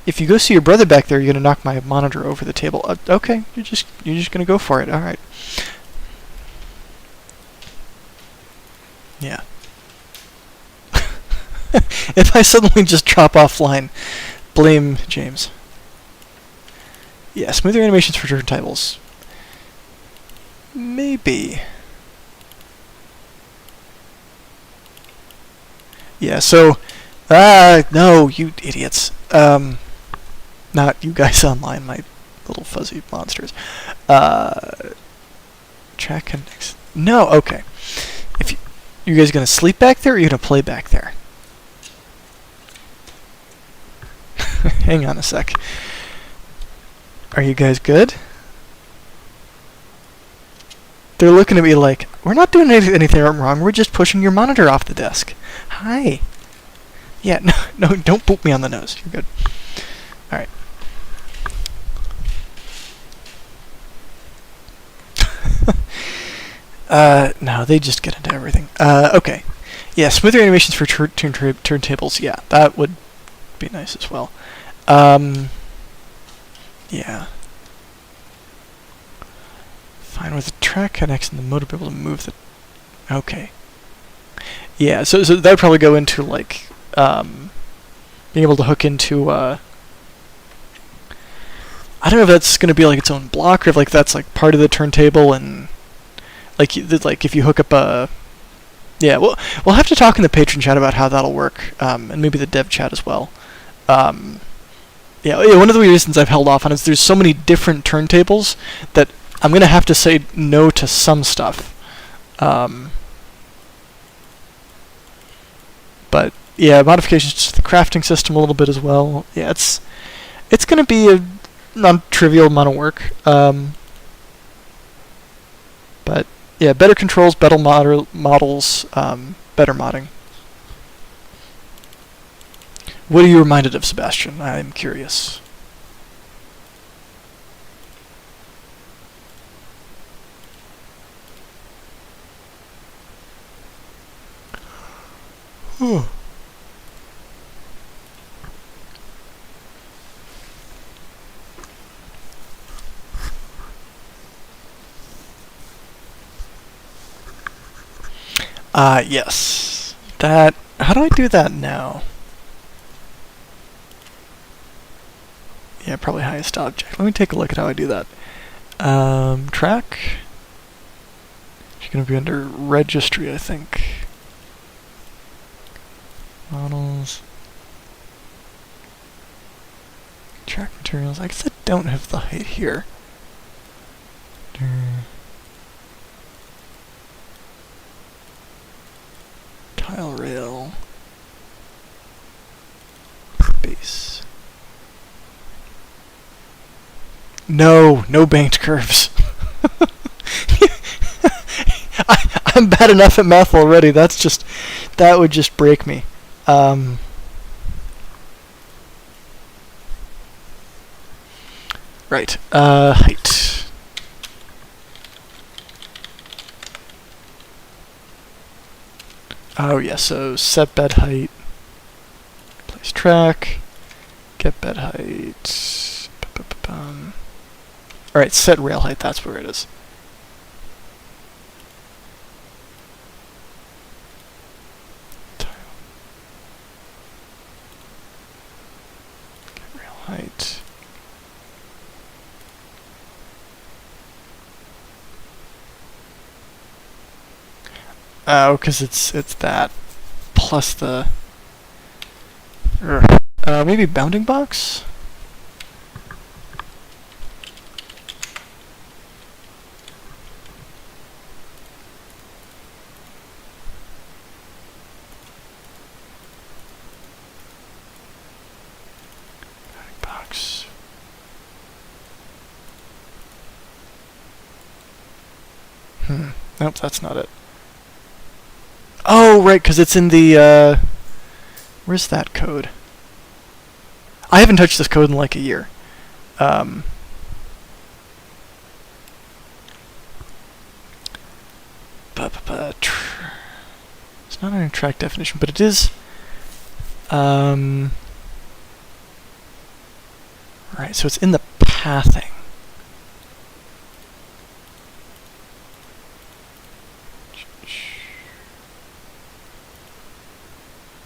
If you go see your brother back there, you're gonna knock my monitor over the table. Okay, you're just gonna go for it. All right. Yeah. If I suddenly just drop offline, blame James. Yeah, smoother animations for turntables. Maybe. Yeah, so... no, you idiots. Not you guys online, my little fuzzy monsters. Track connects. No, okay. If you guys gonna sleep back there, or you gonna play back there? Hang on a sec. Are you guys good? They're looking at me like, we're not doing anything wrong, we're just pushing your monitor off the desk. Hi. Yeah, no, don't poop me on the nose. You're good. Alright. No, they just get into everything. Okay. Yeah, smoother animations for turntables. Yeah, that would be nice as well. Yeah. Fine with the track connects and the motor be able to move the... Okay. Yeah, so that would probably go into, like, being able to hook into, I don't know if that's going to be, like, its own block, or if, like, that's, like, part of the turntable, and, like, if you hook up a... Yeah, we'll have to talk in the patron chat about how that'll work, and maybe the dev chat as well. Yeah, one of the reasons I've held off on is there's so many different turntables that I'm going to have to say no to some stuff. But yeah, modifications to the crafting system a little bit as well. Yeah, it's going to be a non-trivial amount of work. But yeah, better controls, better models, better modding. What are you reminded of, Sebastian? I'm curious. Yes. That. How do I do that now? Yeah, probably highest object. Let me take a look at how I do that. Track. It's going to be under registry, I think. Models. Track materials. I guess I don't have the height here. Tile rail. Base. No banked curves. I'm bad enough at math already. That would just break me. Right. Height. Oh yeah. So set bed height. Place track. Get bed height. All right. Set rail height. That's where it is. Get rail height. Oh, because it's that plus the maybe bounding box. Bounding box. Nope, that's not it. Oh, right, because it's in the, where's that code? I haven't touched this code in like a year. It's not on a track definition, but it is, right, so it's in the pathing.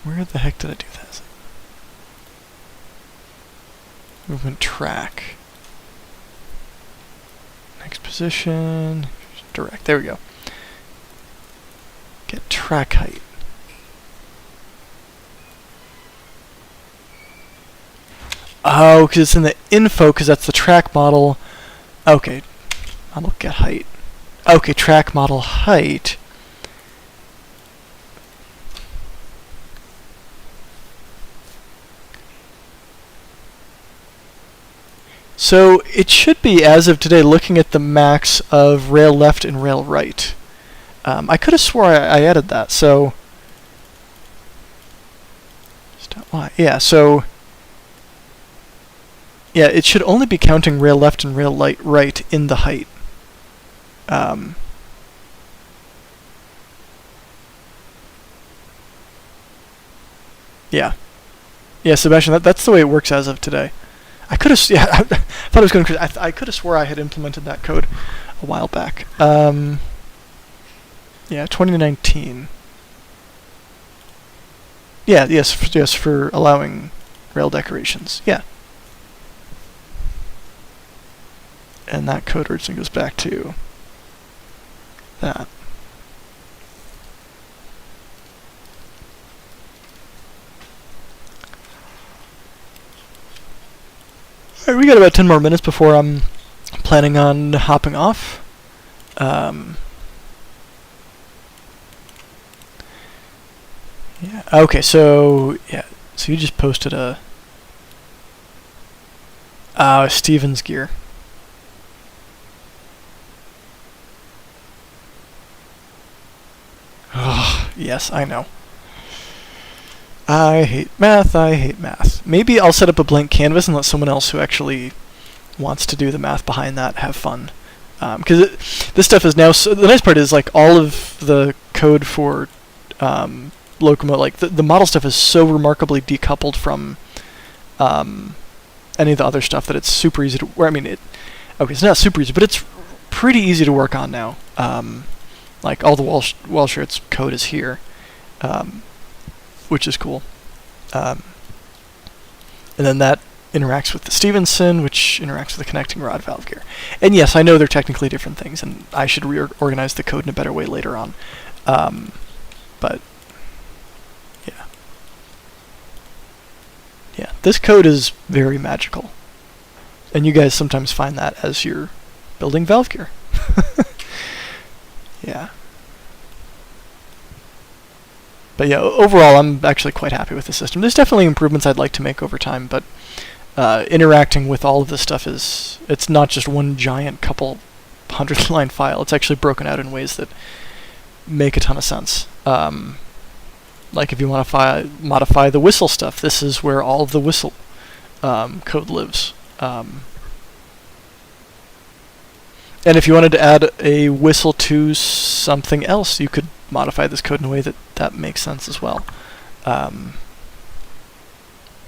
Where the heck did I do that? Movement track. Next position. Direct. There we go. Get track height. Oh, because it's in the info, because that's the track model. Okay. Model get height. Okay, track model height. So it should be, as of today, looking at the max of rail left and rail right. I could have swore I added that, so... Yeah, so... Yeah, it should only be counting rail left and rail right in the height. Yeah. Yeah, Sebastian, that's the way it works as of today. I could have, yeah, I thought it was going to, I could have swore I had implemented that code a while back. Yeah, 2019. Yeah, yes, for allowing rail decorations, yeah. And that code originally goes back to that. Alright, we got about 10 more minutes before I'm planning on hopping off. Yeah. Okay. So yeah. So you just posted a Stevens gear. Oh, yes, I know. I hate math. I hate math. Maybe I'll set up a blank canvas and let someone else who actually wants to do the math behind that have fun. Because this stuff is now. So the nice part is like all of the code for Locomotive, like the model stuff, is so remarkably decoupled from any of the other stuff that it's super easy to. I mean, okay, it's not super easy, but it's pretty easy to work on now. Like all the Welshirt's code is here, which is cool. And then that interacts with the Stevenson, which interacts with the connecting rod valve gear. And yes, I know they're technically different things, and I should reorganize the code in a better way later on. But yeah. Yeah, this code is very magical. And you guys sometimes find that as you're building valve gear. Yeah. But yeah, overall, I'm actually quite happy with the system. There's definitely improvements I'd like to make over time, but interacting with all of this stuff it's not just one giant couple 100-line file. It's actually broken out in ways that make a ton of sense. Like if you want to modify the whistle stuff, this is where all of the whistle code lives. And if you wanted to add a whistle to something else, you could modify this code in a way that makes sense as well.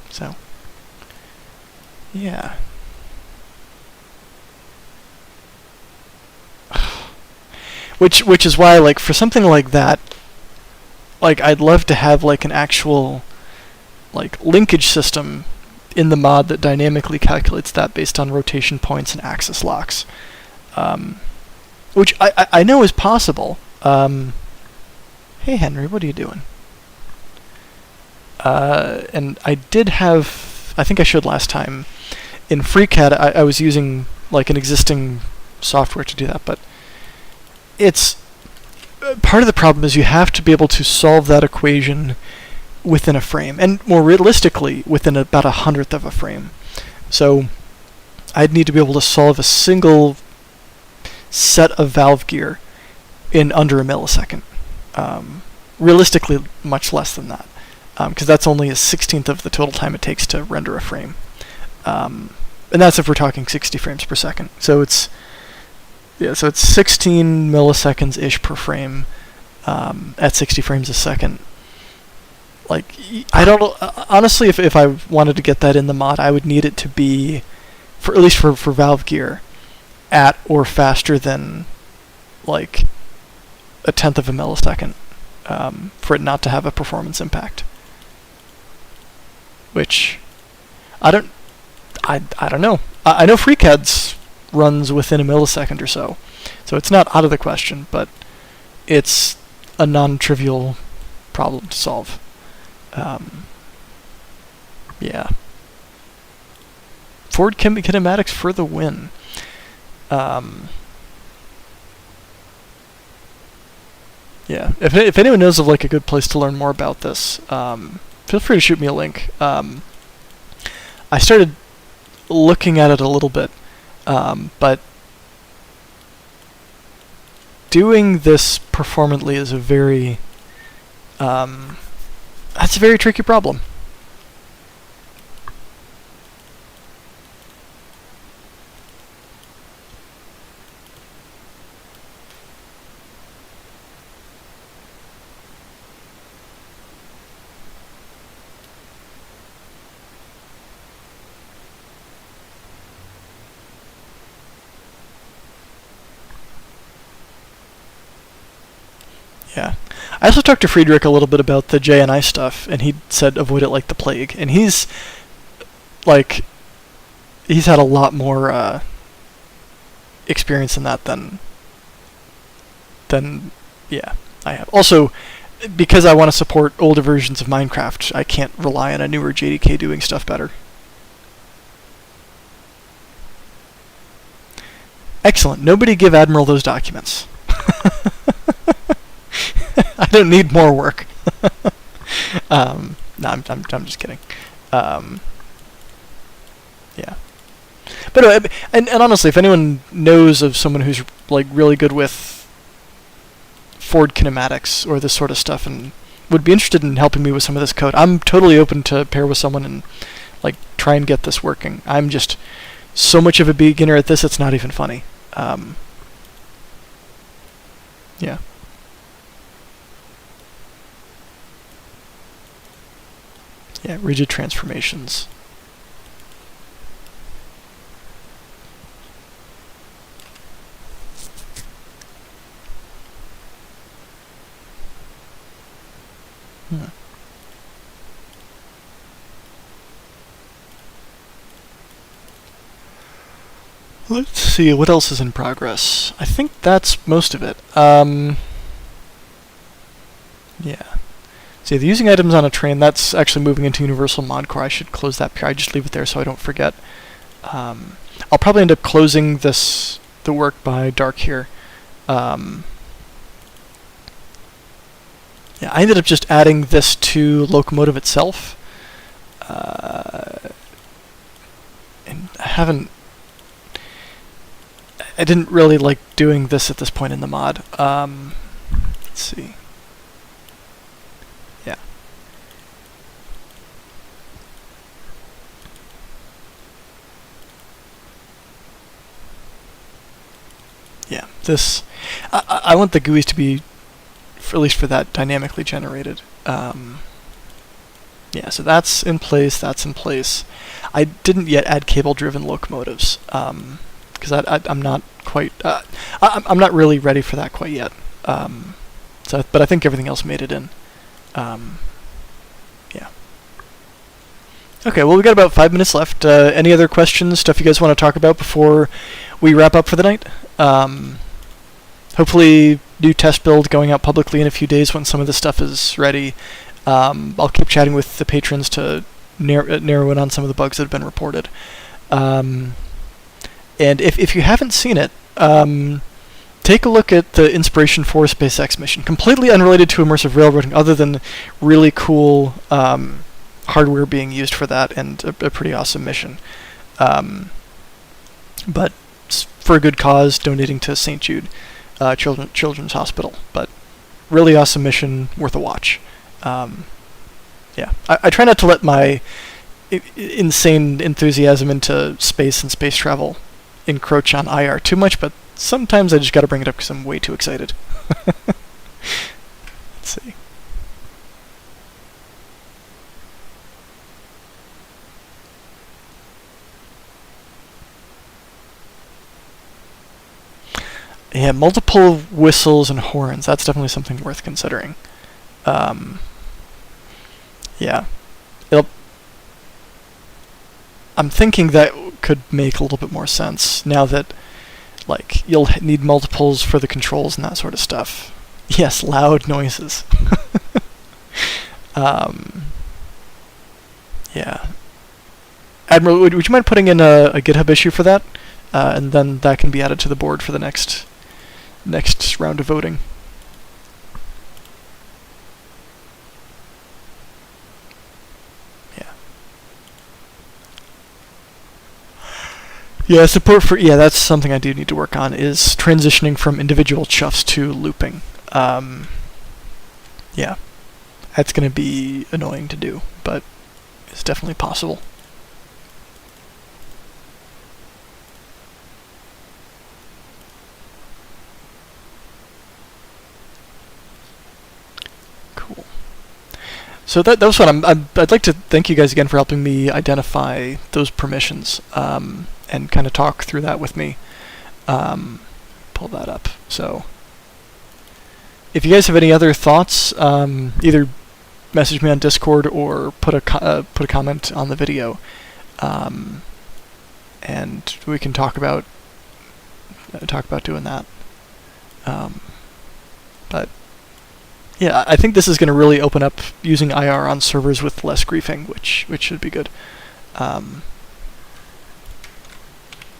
So, yeah. Which is why, like, for something like that, like, I'd love to have, like, an actual, like, linkage system in the mod that dynamically calculates that based on rotation points and axis locks. Which I know is possible. Hey Henry, what are you doing? And I did have, I think I showed last time, in FreeCAD I was using like an existing software to do that, but it's, part of the problem is you have to be able to solve that equation within a frame, and more realistically within about 100th of a frame. So I'd need to be able to solve a single set of valve gear in under a millisecond. Realistically, much less than that, because that's only a 16th of the total time it takes to render a frame. And that's if we're talking 60 frames per second. So it's 16 milliseconds-ish per frame at 60 frames a second. Like, I don't know, honestly, if I wanted to get that in the mod, I would need it to be, for at least for valve gear, at or faster than like a 1/10 of a millisecond, for it not to have a performance impact. Which I don't know. I know FreeCAD's runs within a millisecond or so it's not out of the question, but it's a non-trivial problem to solve. Yeah. Ford Kinematics for the win. Yeah, if anyone knows of like a good place to learn more about this, feel free to shoot me a link. I started looking at it a little bit, but doing this performantly is that's a very tricky problem. Yeah. I also talked to Friedrich a little bit about the JNI stuff, and he said avoid it like the plague. And he's had a lot more experience in that than yeah, I have. Also, because I want to support older versions of Minecraft, I can't rely on a newer JDK doing stuff better. Excellent. Nobody give Admiral those documents. I don't need more work. No, I'm just kidding. Yeah. But and honestly, if anyone knows of someone who's like really good with Ford Kinematics or this sort of stuff and would be interested in helping me with some of this code, I'm totally open to pair with someone and like try and get this working. I'm just so much of a beginner at this, it's not even funny. Yeah. Yeah, rigid transformations. Let's see, what else is in progress? I think that's most of it. Yeah. See, the using items on a train, that's actually moving into Universal Mod Core. I should close that pair. I just leave it there so I don't forget. I'll probably end up closing the work by dark here. Yeah, I ended up just adding this to Locomotive itself. And I didn't really like doing this at this point in the mod. Let's see. Yeah. Yeah, this... I want the GUIs to be, at least for that, dynamically generated. Yeah, so that's in place, that's in place. I didn't yet add cable-driven locomotives, because I'm not quite... I'm not really ready for that quite yet. But I think everything else made it in. Yeah. Okay, well, we got about 5 minutes left. Any other questions, stuff you guys want to talk about before we wrap up for the night? Hopefully, new test build going out publicly in a few days when some of this stuff is ready. I'll keep chatting with the patrons to narrow in on some of the bugs that have been reported. And if you haven't seen it, take a look at the Inspiration 4 Spacex mission. Completely unrelated to immersive railroading, other than really cool hardware being used for that, and a pretty awesome mission. But for a good cause, donating to St. Jude Children's Hospital. But really awesome mission, worth a watch. Yeah, I try not to let my insane enthusiasm into space and space travel encroach on IR too much, but sometimes I just gotta bring it up because I'm way too excited. Let's see. Yeah, multiple whistles and horns. That's definitely something worth considering. Yeah. I'm thinking that could make a little bit more sense now that, like, you'll need multiples for the controls and that sort of stuff. Yes, loud noises. Yeah. Admiral, would you mind putting in a GitHub issue for that? And then that can be added to the board for the next round of voting. Yeah, support for... Yeah, that's something I do need to work on, is transitioning from individual chuffs to looping. Yeah. That's going to be annoying to do, but it's definitely possible. Cool. So that was fun. I'd like to thank you guys again for helping me identify those permissions. And kind of talk through that with me. Pull that up. So, if you guys have any other thoughts, either message me on Discord or put a comment on the video, and we can talk about doing that. But yeah, I think this is going to really open up using IR on servers with less griefing, which should be good.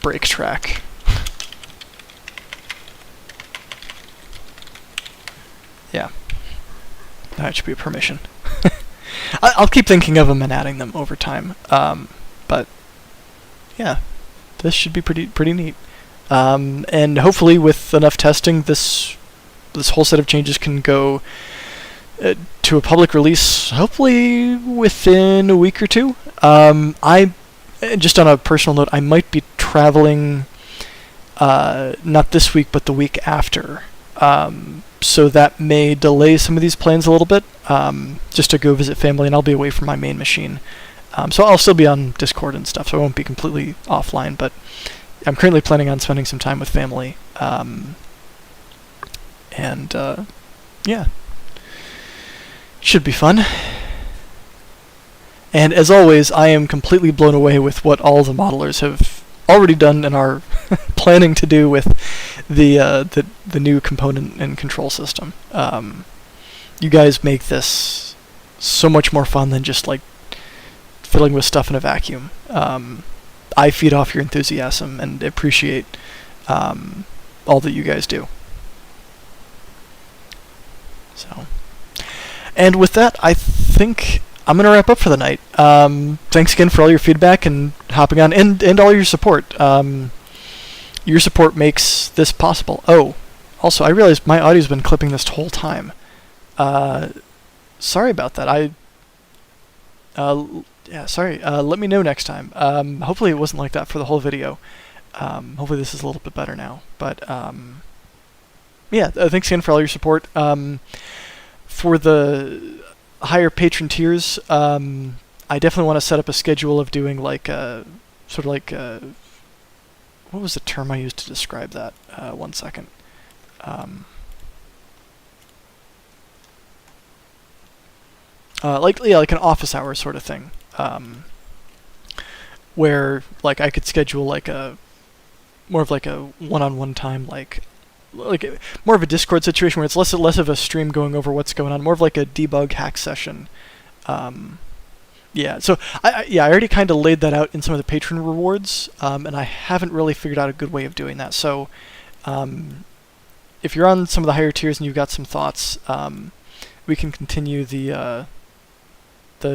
Break track. Yeah. That should be a permission. I'll keep thinking of them and adding them over time. But yeah, this should be pretty neat. And hopefully, with enough testing, this whole set of changes can go to a public release. Hopefully, within a week or two. I just on a personal note, I might be traveling. Not this week, but the week after. So that may delay some of these plans a little bit, just to go visit family, and I'll be away from my main machine. So I'll still be on Discord and stuff, so I won't be completely offline, but I'm currently planning on spending some time with family. Yeah. Should be fun. And as always, I am completely blown away with what all the modelers have already done and are planning to do with the new component and control system. You guys make this so much more fun than just like fiddling with stuff in a vacuum. I feed off your enthusiasm and appreciate all that you guys do. So, and with that, I think I'm going to wrap up for the night. Thanks again for all your feedback and hopping on, and all your support. Your support makes this possible. Oh, also, I realized my audio's been clipping this whole time. Sorry about that. Yeah, sorry. Let me know next time. Hopefully it wasn't like that for the whole video. Hopefully this is a little bit better now. But, yeah, thanks again for all your support. For the higher patron tiers, I definitely want to set up a schedule of doing like sort of like what was the term I used to describe that? 1 second. Like an office hour sort of thing, where like I could schedule like more of like a one-on-one time, like more of a Discord situation where it's less of a stream going over what's going on, more of like a debug hack session. Yeah, so I already kind of laid that out in some of the patron rewards, and I haven't really figured out a good way of doing that. So, if you're on some of the higher tiers and you've got some thoughts, we can continue the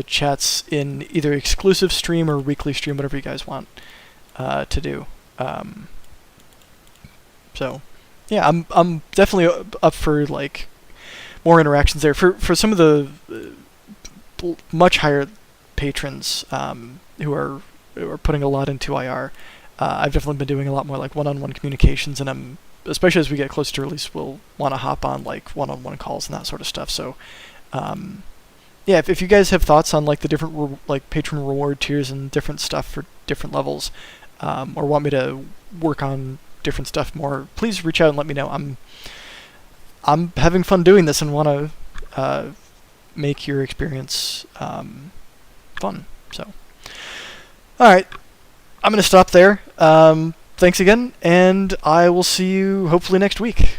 chats in either exclusive stream or weekly stream, whatever you guys want to do. So, yeah, I'm definitely up for like more interactions there. For some of the much higher patrons who are putting a lot into IR, I've definitely been doing a lot more like one-on-one communications, and especially as we get closer to release, we'll want to hop on like one-on-one calls and that sort of stuff. So, yeah, if you guys have thoughts on like the different like patron reward tiers and different stuff for different levels, or want me to work on different stuff more, please reach out and let me know. I'm having fun doing this and want to make your experience fun. So, all right, I'm going to stop there. Thanks again, and I will see you hopefully next week.